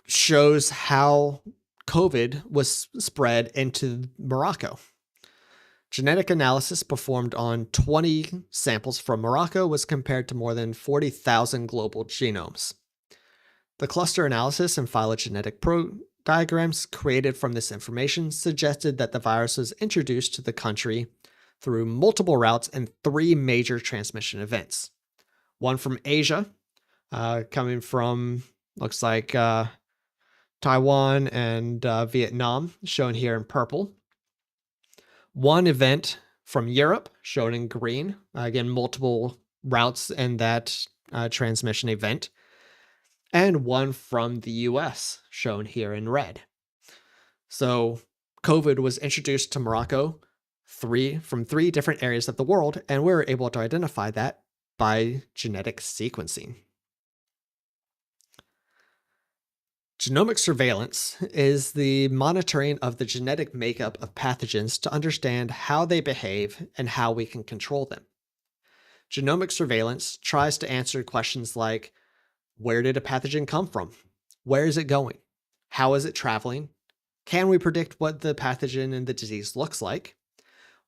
shows how COVID was spread into Morocco. Genetic analysis performed on 20 samples from Morocco was compared to more than 40,000 global genomes. The cluster analysis and phylogenetic diagrams created from this information suggested that the virus was introduced to the country through multiple routes and three major transmission events. One from Asia, coming from, looks like Taiwan and Vietnam, shown here in purple. One event from Europe, shown in green. Again, multiple routes in that transmission event. And one from the US, shown here in red. So COVID was introduced to Morocco from three different areas of the world, and we were able to identify that by genetic sequencing. Genomic surveillance is the monitoring of the genetic makeup of pathogens to understand how they behave and how we can control them. Genomic surveillance tries to answer questions like, where did a pathogen come from? Where is it going? How is it traveling? Can we predict what the pathogen and the disease looks like?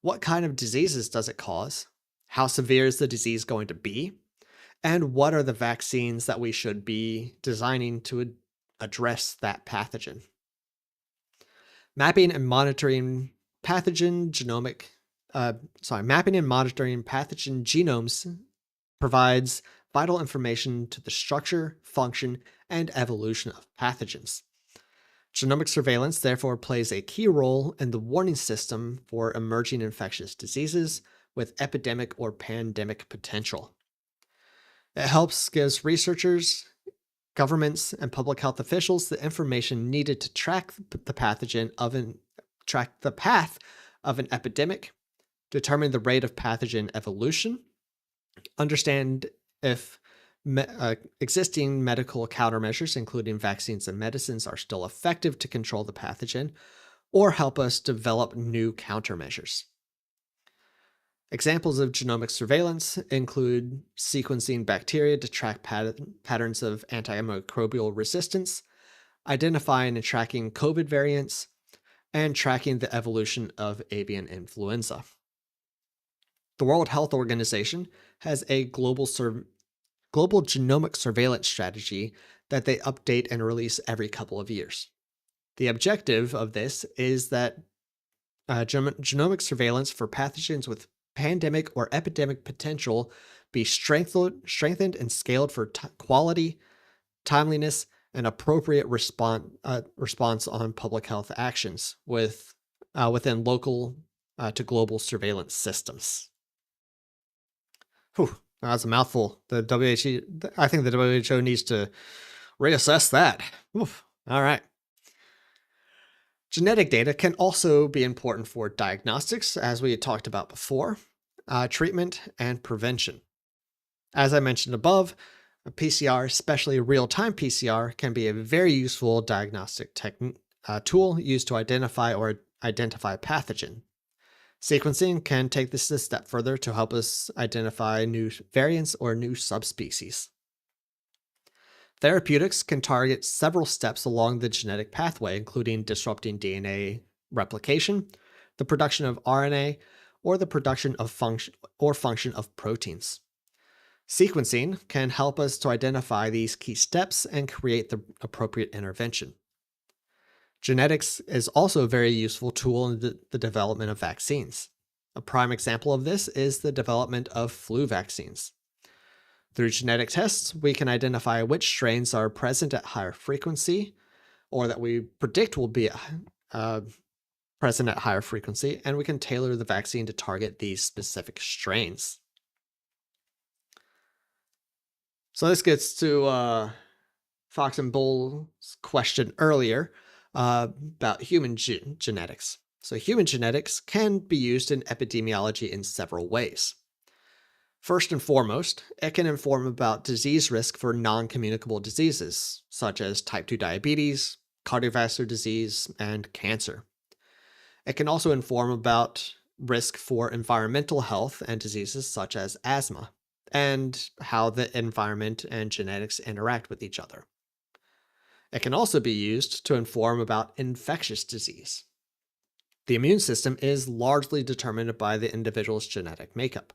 What kind of diseases does it cause? How severe is the disease going to be? And what are the vaccines that we should be designing to address that pathogen? Mapping and monitoring pathogen genomes provides vital information to the structure, function, and evolution of pathogens. Genomic surveillance therefore plays a key role in the warning system for emerging infectious diseases with epidemic or pandemic potential. It gives researchers, governments, and public health officials the information needed to track the path of an epidemic, determine the rate of pathogen evolution, understand if existing medical countermeasures, including vaccines and medicines, are still effective to control the pathogen, or help us develop new countermeasures. Examples of genomic surveillance include sequencing bacteria to track patterns of antimicrobial resistance, identifying and tracking COVID variants, and tracking the evolution of avian influenza. The World Health Organization has a global genomic surveillance strategy that they update and release every couple of years. The objective of this is that genomic surveillance for pathogens with pandemic or epidemic potential be strengthened and scaled for quality, timeliness, and appropriate response on public health actions within local to global surveillance systems. Whew, that's a mouthful. The WHO, I think the WHO needs to reassess that. Oof. All right. Genetic data can also be important for diagnostics, as we had talked about before, treatment, and prevention. As I mentioned above, a PCR, especially real-time PCR, can be a very useful diagnostic tool used to identify a pathogen. Sequencing can take this a step further to help us identify new variants or new subspecies. Therapeutics can target several steps along the genetic pathway, including disrupting DNA replication, the production of RNA, or the production of function of proteins. Sequencing can help us to identify these key steps and create the appropriate intervention. Genetics is also a very useful tool in the development of vaccines. A prime example of this is the development of flu vaccines. Through genetic tests, we can identify which strains are present at higher frequency, or that we predict will be present at higher frequency, and we can tailor the vaccine to target these specific strains. So this gets to Fox and Bull's question earlier about human genetics. So human genetics can be used in epidemiology in several ways. First and foremost, it can inform about disease risk for non-communicable diseases, such as type 2 diabetes, cardiovascular disease, and cancer. It can also inform about risk for environmental health and diseases such as asthma, and how the environment and genetics interact with each other. It can also be used to inform about infectious disease. The immune system is largely determined by the individual's genetic makeup.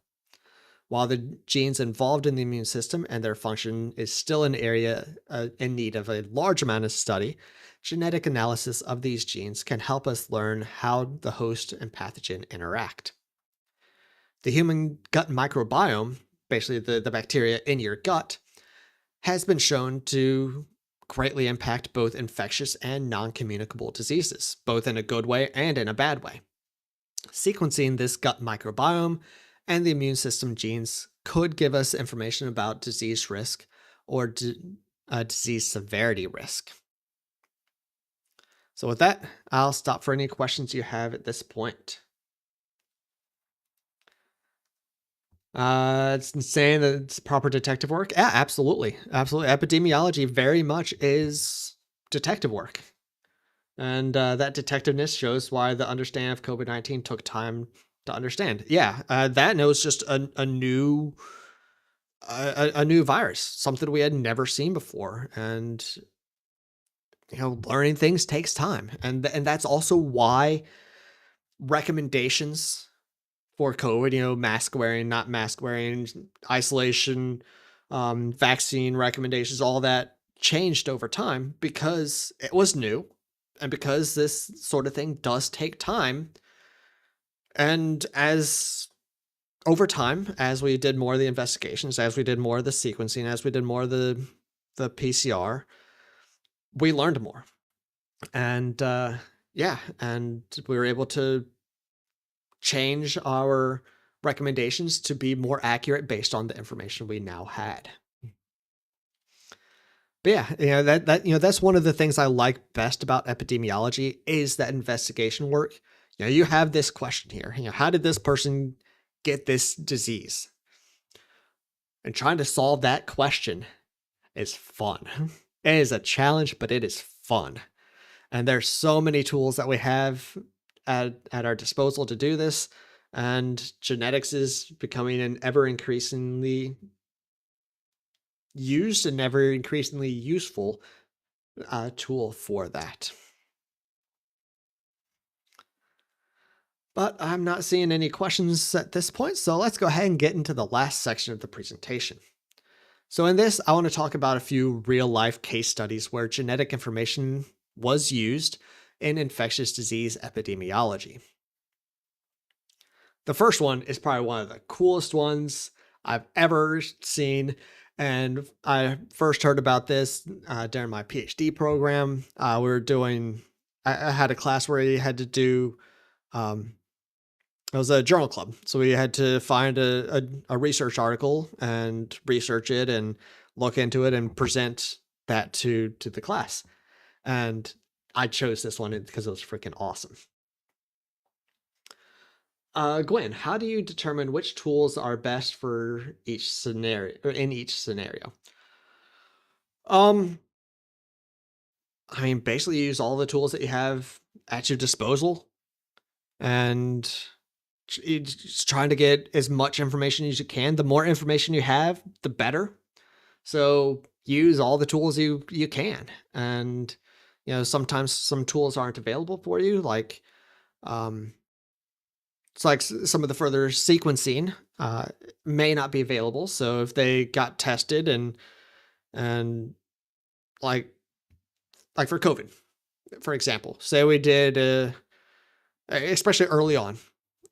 While the genes involved in the immune system and their function is still an area in need of a large amount of study, genetic analysis of these genes can help us learn how the host and pathogen interact. The human gut microbiome, basically the bacteria in your gut, has been shown to greatly impact both infectious and non-communicable diseases, both in a good way and in a bad way. Sequencing this gut microbiome and the immune system genes could give us information about disease risk or disease severity risk. So with that, I'll stop for any questions you have at this point. It's saying that it's proper detective work. Yeah, absolutely. Absolutely. Epidemiology very much is detective work. And that detectiveness shows why the understanding of COVID-19 took time to understand. Yeah, that knows just a new virus, something we had never seen before, and learning things takes time, and that's also why recommendations for COVID, mask wearing, not mask wearing, isolation, vaccine recommendations, all that changed over time because it was new, and because this sort of thing does take time. And over time, as we did more of the investigations, as we did more of the sequencing, as we did more of the PCR, we learned more. And and we were able to change our recommendations to be more accurate based on the information we now had. But yeah, that's one of the things I like best about epidemiology is that investigation work. You have this question here. How did this person get this disease? And trying to solve that question is fun. It is a challenge, but it is fun. And there's so many tools that we have at our disposal to do this. And genetics is becoming an ever increasingly used and ever increasingly useful tool for that. But I'm not seeing any questions at this point, so let's go ahead and get into the last section of the presentation. So in this, I want to talk about a few real-life case studies where genetic information was used in infectious disease epidemiology. The first one is probably one of the coolest ones I've ever seen, and I first heard about this during my PhD program. I had a class where you had to do it was a journal club. So we had to find a research article and research it and look into it and present that to the class. And I chose this one because it was freaking awesome. Gwen, how do you determine which tools are best for each scenario or in each scenario? I mean, basically use all the tools that you have at your disposal and just trying to get as much information as you can. The more information you have, the better. So use all the tools you can. And, you know, sometimes some tools aren't available for you. Like, it's like some of the further sequencing may not be available. So if they got tested and like for COVID, for example, say we did, especially early on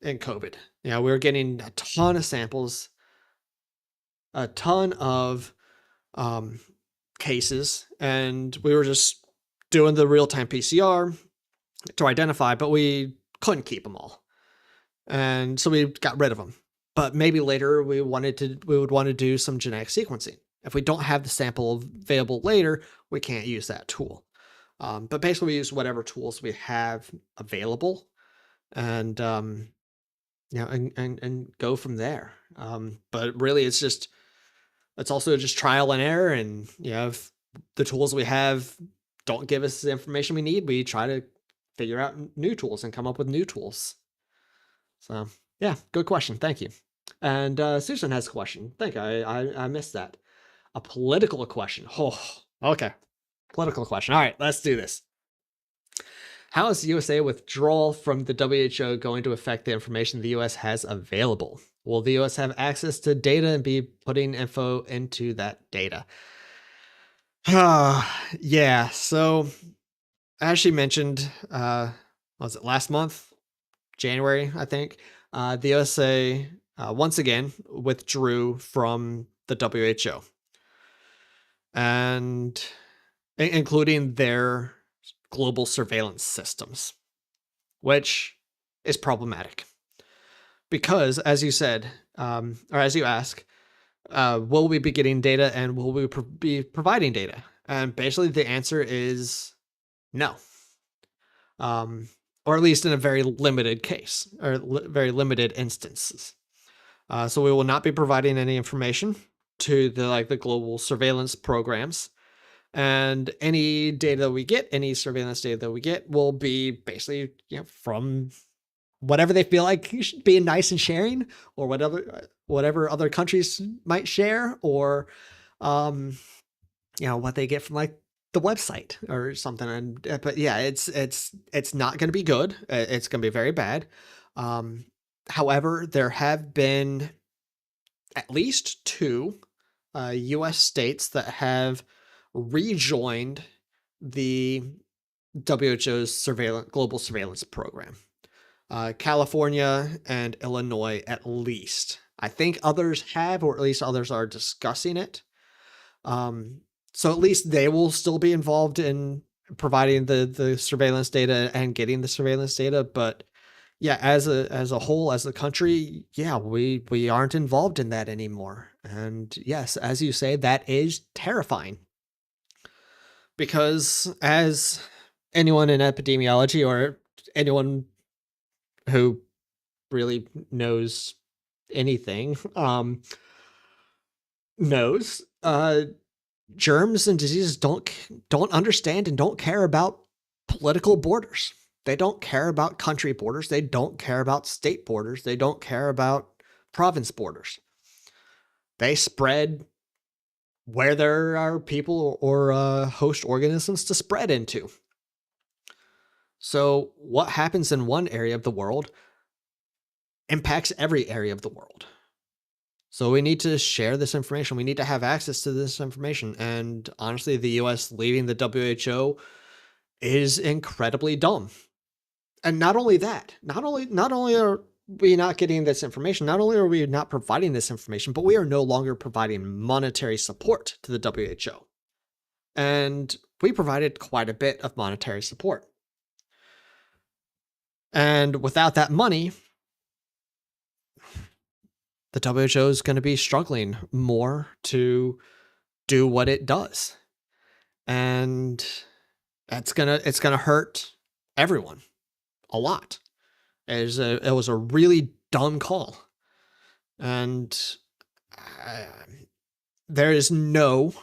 in COVID, you know, we were getting a ton of samples, a ton of cases, and we were just doing the real-time PCR to identify, but we couldn't keep them all. And so we got rid of them. But maybe later we would want to do some genetic sequencing. If we don't have the sample available later, we can't use that tool. But basically we use whatever tools we have available and you know, and go from there. But really it's also just trial and error. And you know, if the tools we have don't give us the information we need, we try to figure out new tools and come up with new tools. So yeah, good question. Thank you. And Susan has a question. Thank you. I missed that. A political question. Oh, okay. Political question. All right, let's do this. How is the USA withdrawal from the WHO going to affect the information the US has available? Will the US have access to data and be putting info into that data? Yeah, so as she mentioned, was it last month? January, I think. The USA once again withdrew from the WHO and including their global surveillance systems, which is problematic because, as you said, or as you ask, will we be getting data and will we be providing data? And basically the answer is no. Or at least in a very limited case or very limited instances. So we will not be providing any information to the global surveillance programs, and any data that we get, any surveillance data that we get, will be basically, you know, from whatever they feel like being nice and sharing, or whatever other countries might share, or you know, what they get from like the website or something. And but yeah, it's not going to be good. It's going to be very bad. However, there have been at least two US states that have rejoined the WHO's global surveillance program. California and Illinois, at least. I think others have, or at least others are discussing it. So at least they will still be involved in providing the surveillance data and getting the surveillance data. But yeah, as a whole, as a country, yeah, we aren't involved in that anymore. And yes, as you say, that is terrifying. Because as anyone in epidemiology or anyone who really knows anything knows, germs and diseases don't understand and don't care about political borders. They don't care about country borders. They don't care about state borders. They don't care about province borders. They spread where there are people or host organisms to spread into. So what happens in one area of the world impacts every area of the world. So we need to share this information. We need to have access to this information. And honestly, the US leaving the WHO is incredibly dumb. And not only that, not only are we not getting this information, not only are we not providing this information, but we are no longer providing monetary support to the WHO. And we provided quite a bit of monetary support. And without that money, the WHO is going to be struggling more to do what it does. And it's gonna hurt everyone a lot. It was a really dumb call. And there is no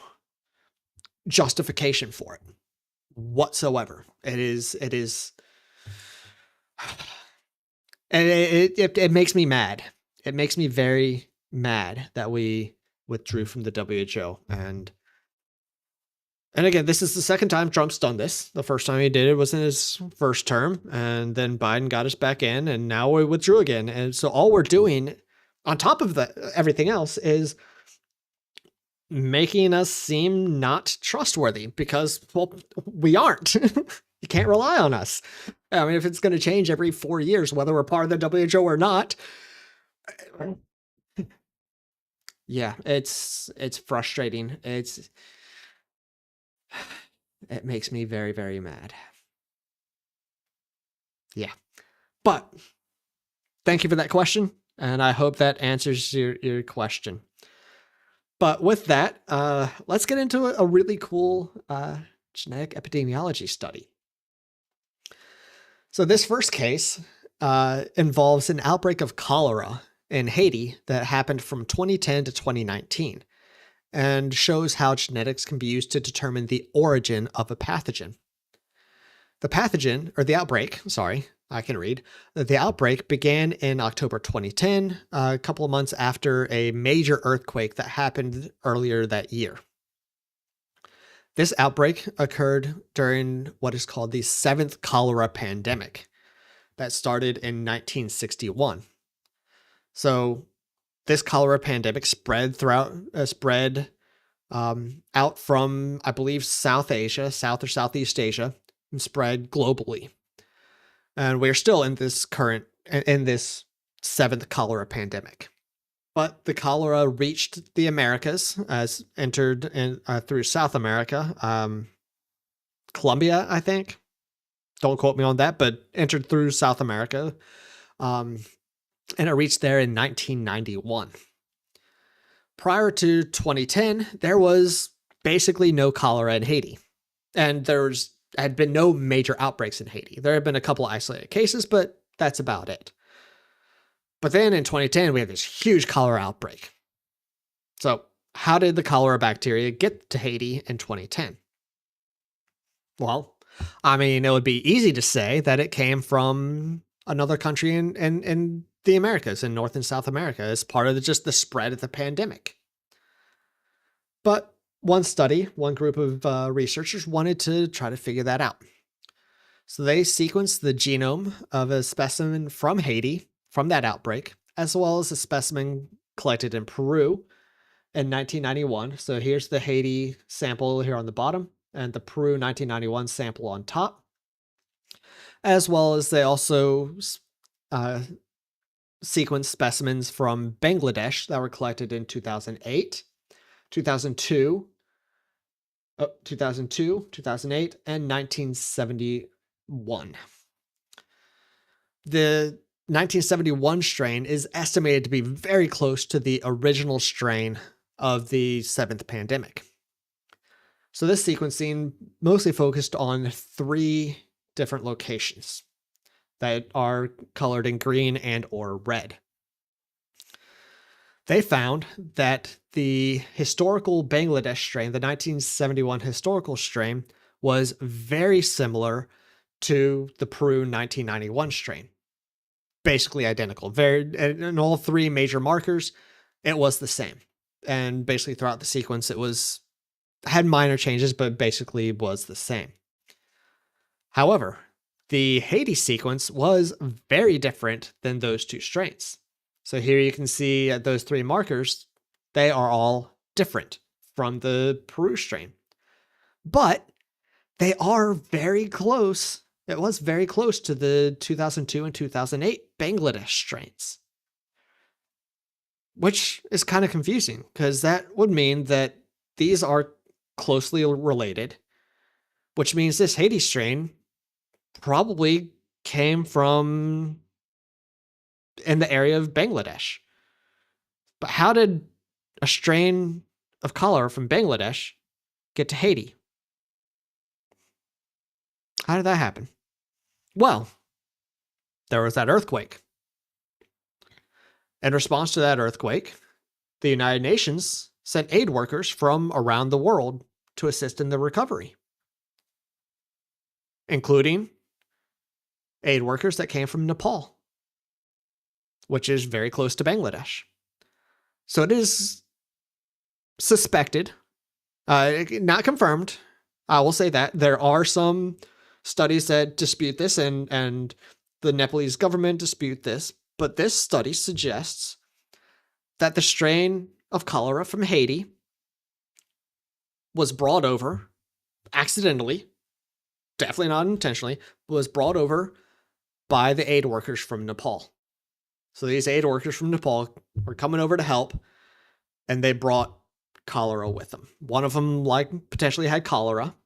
justification for it whatsoever. It is, and it makes me mad. It makes me very mad that we withdrew from the WHO. And again, this is the second time Trump's done this. The first time he did it was in his first term, and then Biden got us back in, and now we withdrew again. And so all we're doing, on top of everything else, is making us seem not trustworthy because, well, we aren't. You can't rely on us. I mean, if it's going to change every 4 years, whether we're part of the WHO or not, yeah, it's frustrating. It makes me very, very mad. Yeah. But thank you for that question, and I hope that answers your question. But with that, let's get into a really cool genetic epidemiology study. So this first case involves an outbreak of cholera in Haiti that happened from 2010 to 2019. And shows how genetics can be used to determine the origin of a pathogen. The outbreak began in October 2010, a couple of months after a major earthquake that happened earlier that year. This outbreak occurred during what is called the 7th cholera pandemic that started in 1961. So this cholera pandemic spread out from, I believe, South or Southeast Asia, and spread globally. And we're still in this 7th cholera pandemic. But the cholera reached the Americas, as entered through South America, Colombia, I think. Don't quote me on that, but entered through South America. And it reached there in 1991. Prior to 2010, there was basically no cholera in Haiti. And had been no major outbreaks in Haiti. There have been a couple of isolated cases, but that's about it. But then in 2010, we had this huge cholera outbreak. So how did the cholera bacteria get to Haiti in 2010? Well, I mean, it would be easy to say that it came from another country in the Americas, in North and South America, as part of just the spread of the pandemic. But one group of researchers wanted to try to figure that out. So they sequenced the genome of a specimen from Haiti from that outbreak, as well as a specimen collected in Peru in 1991. So here's the Haiti sample here on the bottom, and the Peru 1991 sample on top. As well as they also sequenced specimens from Bangladesh that were collected in 2008, 2002, 2008, and 1971. The 1971 strain is estimated to be very close to the original strain of the 7th pandemic. So this sequencing mostly focused on 3 different locations that are colored in green and or red. They found that the historical Bangladesh strain, the 1971 historical strain, was very similar to the Peru 1991 strain. Basically identical. In all 3 major markers, it was the same. And basically throughout the sequence, it had minor changes, but basically was the same. However, the Haiti sequence was very different than those 2 strains. So here you can see those 3 markers, they are all different from the Peru strain. But they are very close. It was very close to the 2002 and 2008 Bangladesh strains. Which is kind of confusing, because that would mean that these are closely related, which means this Haiti strain probably came from in the area of Bangladesh. But how did a strain of cholera from Bangladesh get to Haiti? How did that happen? Well, there was that earthquake. In response to that earthquake, the United Nations sent aid workers from around the world to assist in the recovery, including aid workers that came from Nepal, which is very close to Bangladesh. So it is suspected, not confirmed. I will say that there are some studies that dispute this, and the Nepalese government dispute this, but this study suggests that the strain of cholera from Haiti was brought over accidentally, definitely not intentionally, was brought over by the aid workers from Nepal. So these aid workers from Nepal were coming over to help, and they brought cholera with them. One of them potentially had cholera,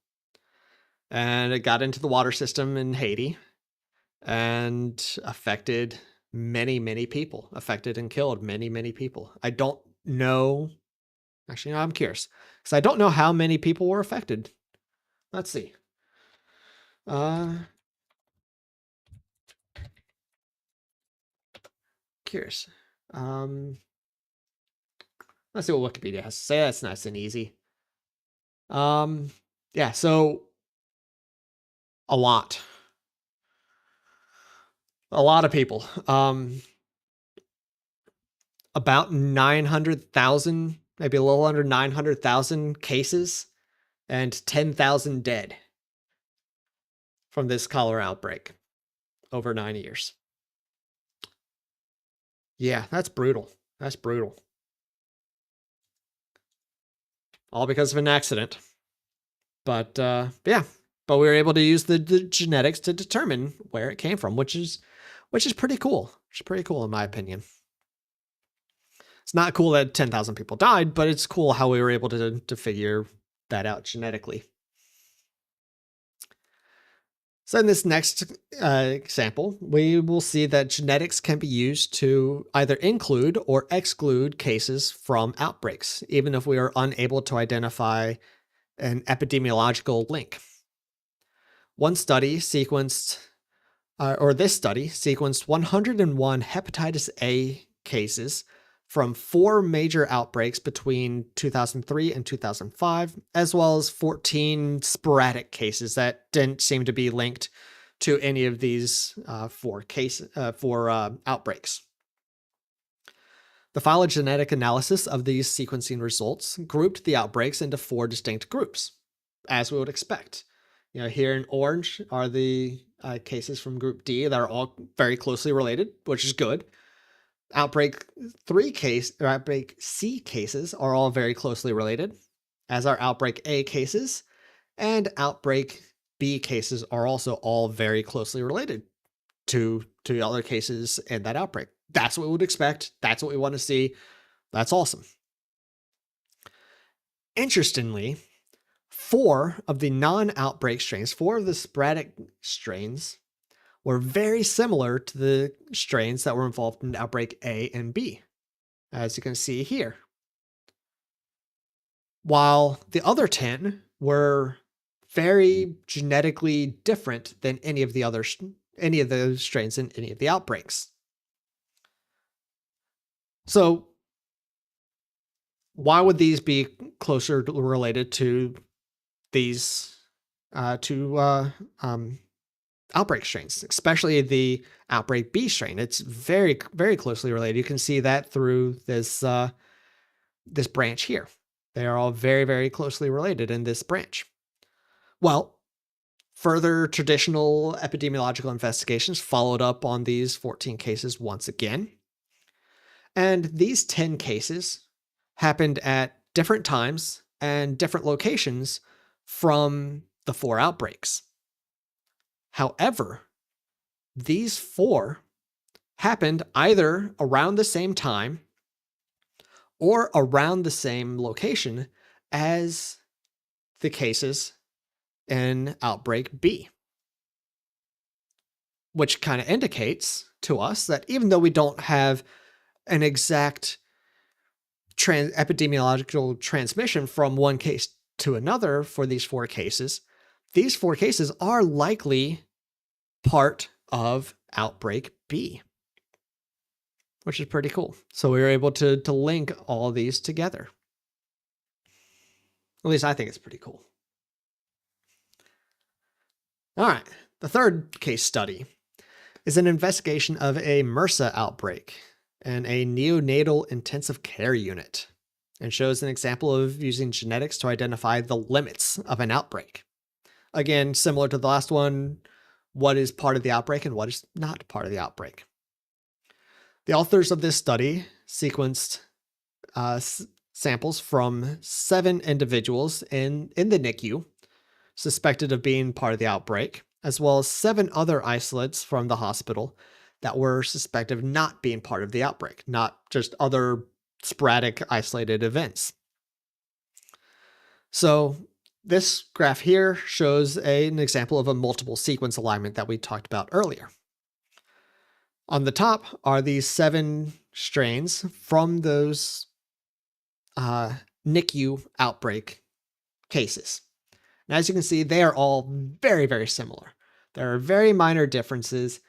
and it got into the water system in Haiti and affected many people, affected and killed many people. I don't know. Actually, no, I'm curious, because I don't know how many people were affected. Let's see. Curious. Let's see what Wikipedia has to say. That's nice and easy. Yeah, so a lot of people. About 900,000, maybe a little under 900,000 cases and 10,000 dead from this cholera outbreak over 9 years. Yeah, that's brutal. That's brutal. All because of an accident. But yeah, but we were able to use the genetics to determine where it came from, which is pretty cool. It's pretty cool in my opinion. It's not cool that 10,000 people died, but it's cool how we were able to figure that out genetically. So in this next example, we will see that genetics can be used to either include or exclude cases from outbreaks, even if we are unable to identify an epidemiological link. This study sequenced 101 hepatitis A cases from 4 major outbreaks between 2003 and 2005, as well as 14 sporadic cases that didn't seem to be linked to any of these 4 outbreaks. The phylogenetic analysis of these sequencing results grouped the outbreaks into 4 distinct groups, as we would expect. Here in orange are the cases from group D that are all very closely related, which is good. Outbreak C cases are all very closely related, as are outbreak A cases, and outbreak B cases are also all very closely related to the other cases in that outbreak. That's what we would expect. That's what we want to see. That's awesome. Interestingly, 4 of the non-outbreak strains, 4 of the sporadic strains, were very similar to the strains that were involved in outbreak A and B, as you can see here. While the other 10 were very genetically different than any of those strains in any of the outbreaks. So why would these be closer related to these outbreak strains, especially the outbreak B strain? It's very, very closely related. You can see that through this branch here. They are all very, very closely related in this branch. Well, further traditional epidemiological investigations followed up on these 14 cases once again. And these 10 cases happened at different times and different locations from the 4 outbreaks. However, these 4 happened either around the same time or around the same location as the cases in outbreak B, which kind of indicates to us that even though we don't have an exact epidemiological transmission from one case to another for these 4 cases, these 4 cases are likely part of outbreak B, which is pretty cool. So we were able to link all these together. At least I think it's pretty cool. All right, the third case study is an investigation of a MRSA outbreak in a neonatal intensive care unit, and shows an example of using genetics to identify the limits of an outbreak. Again, similar to the last one, what is part of the outbreak and what is not part of the outbreak. The authors of this study sequenced samples from 7 individuals in the NICU suspected of being part of the outbreak, as well as 7 other isolates from the hospital that were suspected of not being part of the outbreak, not just other sporadic isolated events. So this graph here shows an example of a multiple sequence alignment that we talked about earlier. On the top are these 7 strains from those NICU outbreak cases. And as you can see, they are all very, very similar. There are very minor differences.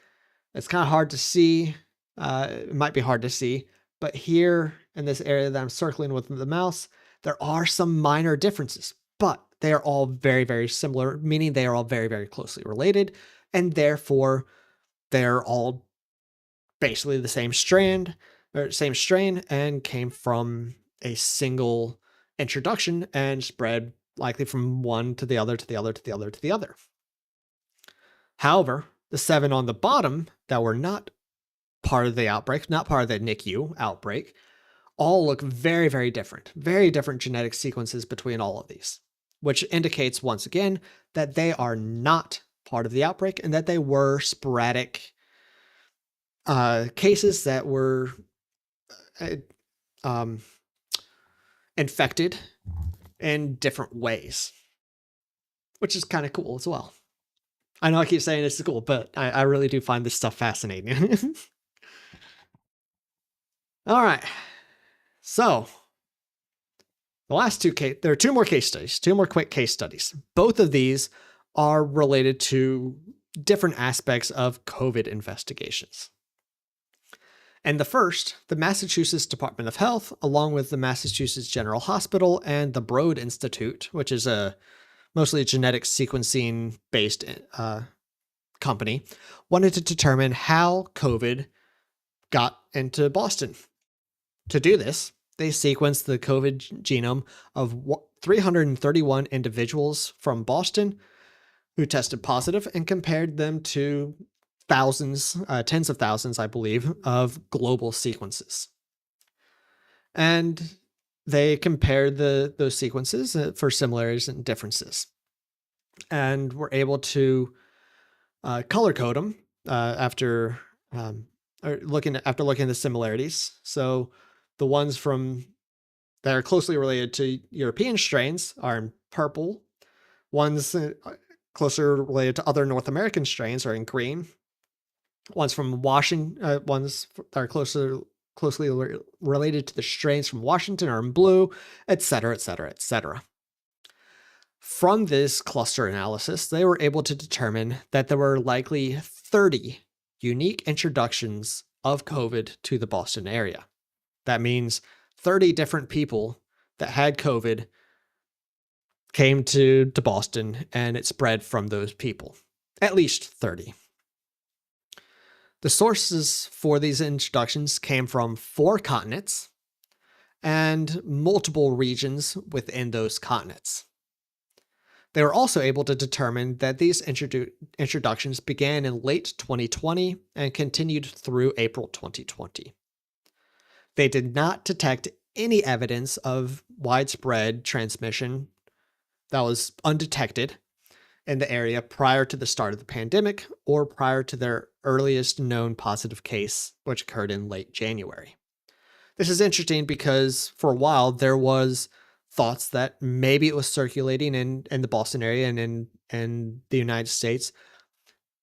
It's kind of hard to see. It might be hard to see, but here in this area that I'm circling with the mouse, there are some minor differences, but they are all very, very similar, meaning they are all very, very closely related, and therefore they're all basically the same strand or same strain and came from a single introduction and spread likely from one to the other, to the other, to the other, to the other. However, the 7 on the bottom that were not part of the outbreak, not part of the NICU outbreak, all look very, very different genetic sequences between all of these, which indicates once again that they are not part of the outbreak and that they were sporadic cases that were infected in different ways, which is kind of cool as well. I know I keep saying this is cool, but I really do find this stuff fascinating. All right. So the last 2 there are 2 more case studies, 2 more quick case studies. Both of these are related to different aspects of COVID investigations. And the first, the Massachusetts Department of Health, along with the Massachusetts General Hospital and the Broad Institute, which is mostly a genetic sequencing based company, wanted to determine how COVID got into Boston. To do this, they sequenced the COVID genome of 331 individuals from Boston who tested positive and compared them to thousands, tens of thousands, I believe, of global sequences. And they compared those sequences for similarities and differences, and were able to color code them after looking at the similarities. So the ones that are closely related to European strains are in purple. Ones closer related to other North American strains are in green. Ones from Washington, ones that are closely related to the strains from Washington are in blue, etc., etc., etc. From this cluster analysis, they were able to determine that there were likely 30 unique introductions of COVID to the Boston area. That means 30 different people that had COVID came to Boston, and it spread from those people. At least 30. The sources for these introductions came from 4 continents and multiple regions within those continents. They were also able to determine that these introductions began in late 2020 and continued through April 2020. They did not detect any evidence of widespread transmission that was undetected in the area prior to the start of the pandemic or prior to their earliest known positive case, which occurred in late January. This is interesting because for a while there was thoughts that maybe it was circulating in the Boston area and in the United States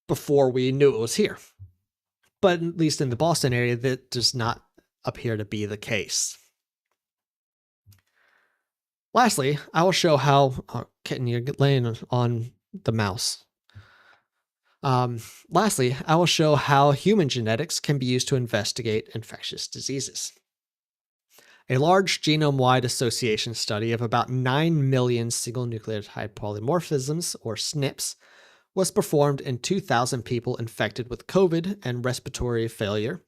before we knew it was here. But at least in the Boston area, that does not appear to be the case. Lastly, I will show how, kitten, you're laying on the mouse. Lastly, I will show how human genetics can be used to investigate infectious diseases. A large genome-wide association study of about 9 million single nucleotide polymorphisms, or SNPs, was performed in 2,000 people infected with COVID and respiratory failure,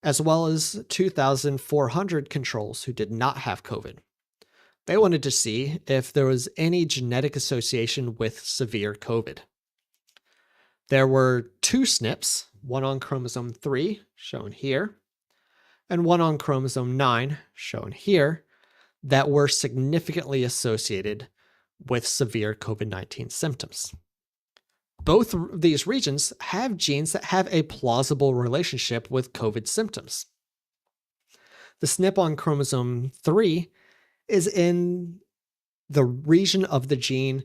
as well as 2,400 controls who did not have COVID. They wanted to see if there was any genetic association with severe COVID. There were 2 SNPs, one on chromosome 3, shown here, and one on chromosome 9, shown here, that were significantly associated with severe COVID-19 symptoms. Both of these regions have genes that have a plausible relationship with COVID symptoms. The SNP on chromosome 3 is in the region of the gene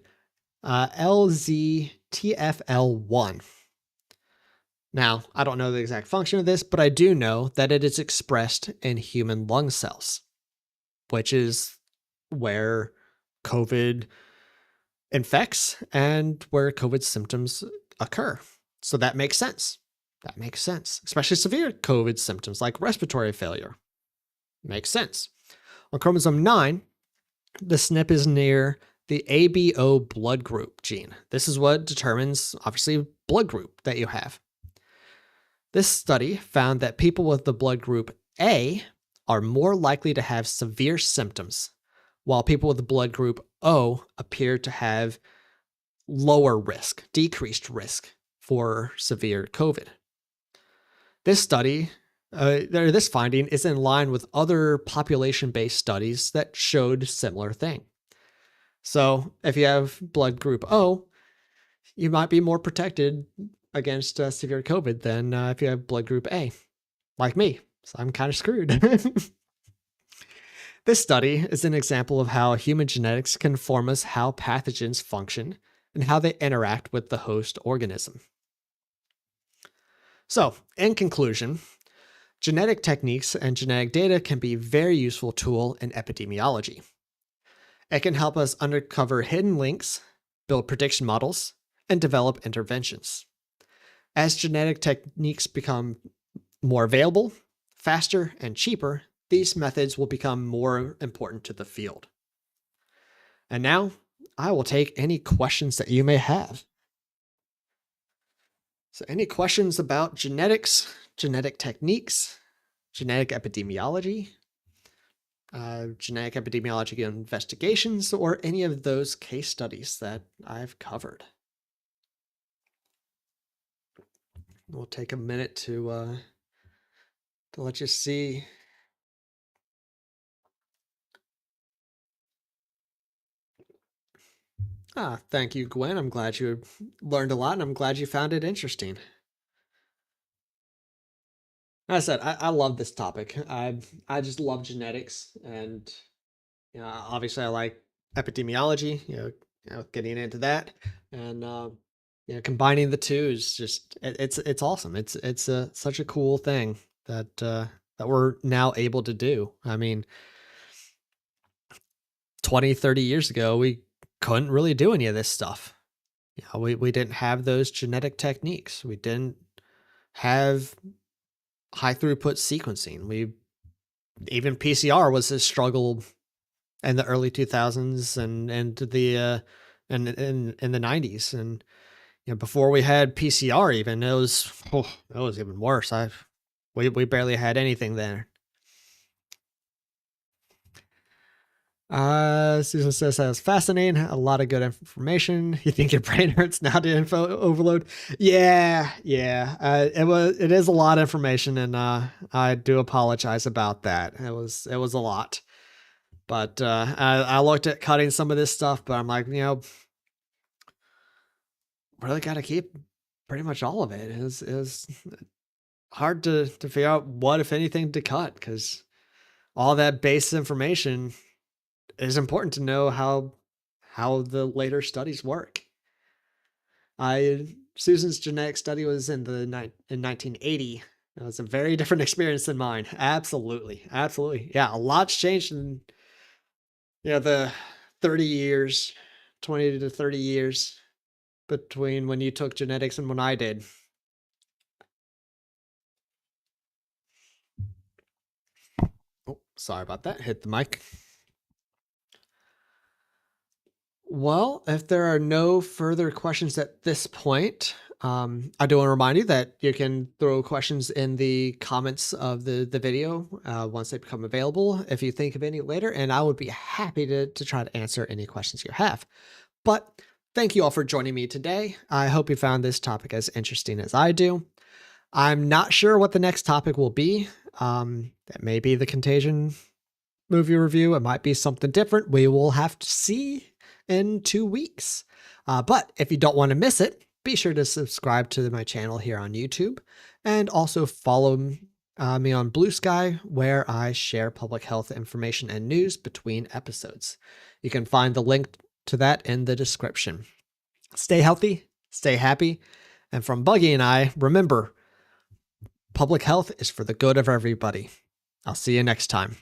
LZTFL1. Now, I don't know the exact function of this, but I do know that it is expressed in human lung cells, which is where COVID infects and where COVID symptoms occur. So that makes sense. That makes sense, especially severe COVID symptoms like respiratory failure. Makes sense. On chromosome 9, the SNP is near the ABO blood group gene. This is what determines, obviously, blood group that you have. This study found that people with the blood group A are more likely to have severe symptoms, while people with the blood group O appear to have lower risk, decreased risk for severe COVID. This study, this finding is in line with other population-based studies that showed similar thing. So if you have blood group O, you might be more protected against severe COVID than if you have blood group A, like me. So I'm kind of screwed. This study is an example of how human genetics can inform us how pathogens function and how they interact with the host organism. So, in conclusion, genetic techniques and genetic data can be a very useful tool in epidemiology. It can help us uncover hidden links, build prediction models, and develop interventions. As genetic techniques become more available, faster, and cheaper, these methods will become more important to the field. And now, I will take any questions that you may have. So any questions about genetics, genetic techniques, genetic epidemiology, genetic epidemiology investigations, or any of those case studies that I've covered? We'll take a minute to let you see. Thank you, Gwen. I'm glad you learned a lot, and I'm glad you found it interesting. As I said, I love this topic. I just love genetics, and obviously I like epidemiology. Getting into that, and combining the two is just it's awesome. It's such a cool thing that that we're now able to do. I mean, 20, 30 years ago, we couldn't really do any of this stuff. We didn't have those genetic techniques. We didn't have high throughput sequencing. Even PCR was a struggle in the early 2000s and the in the 90s, and before we had PCR, even it was even worse. We barely had anything there. Susan says that was fascinating. A lot of good information. You think your brain hurts now to info overload? Yeah. It is a lot of information, and I do apologize about that. It was a lot. But I looked at cutting some of this stuff, but I'm like, really got to keep pretty much all of it. It was hard to figure out what, if anything, to cut, because all that base information is important to know how the later studies work. Susan's genetic study was in 1980. It was a very different experience than mine. Absolutely. Yeah, a lot's changed Yeah, the 30 years, 20 to 30 years between when you took genetics and when I did. Oh, sorry about that. Hit the mic. Well, if there are no further questions at this point, I do want to remind you that you can throw questions in the comments of the video once they become available if you think of any later, and I would be happy to try to answer any questions you have. But thank you all for joining me today. I hope you found this topic as interesting as I do. I'm not sure what the next topic will be. That may be the Contagion movie review. It might be something different. We will have to see in 2 weeks. But if you don't want to miss it, be sure to subscribe to my channel here on YouTube and also follow me on Bluesky, where I share public health information and news between episodes. You can find the link to that in the description. Stay healthy, stay happy, and from Buggy and I, remember, public health is for the good of everybody. I'll see you next time.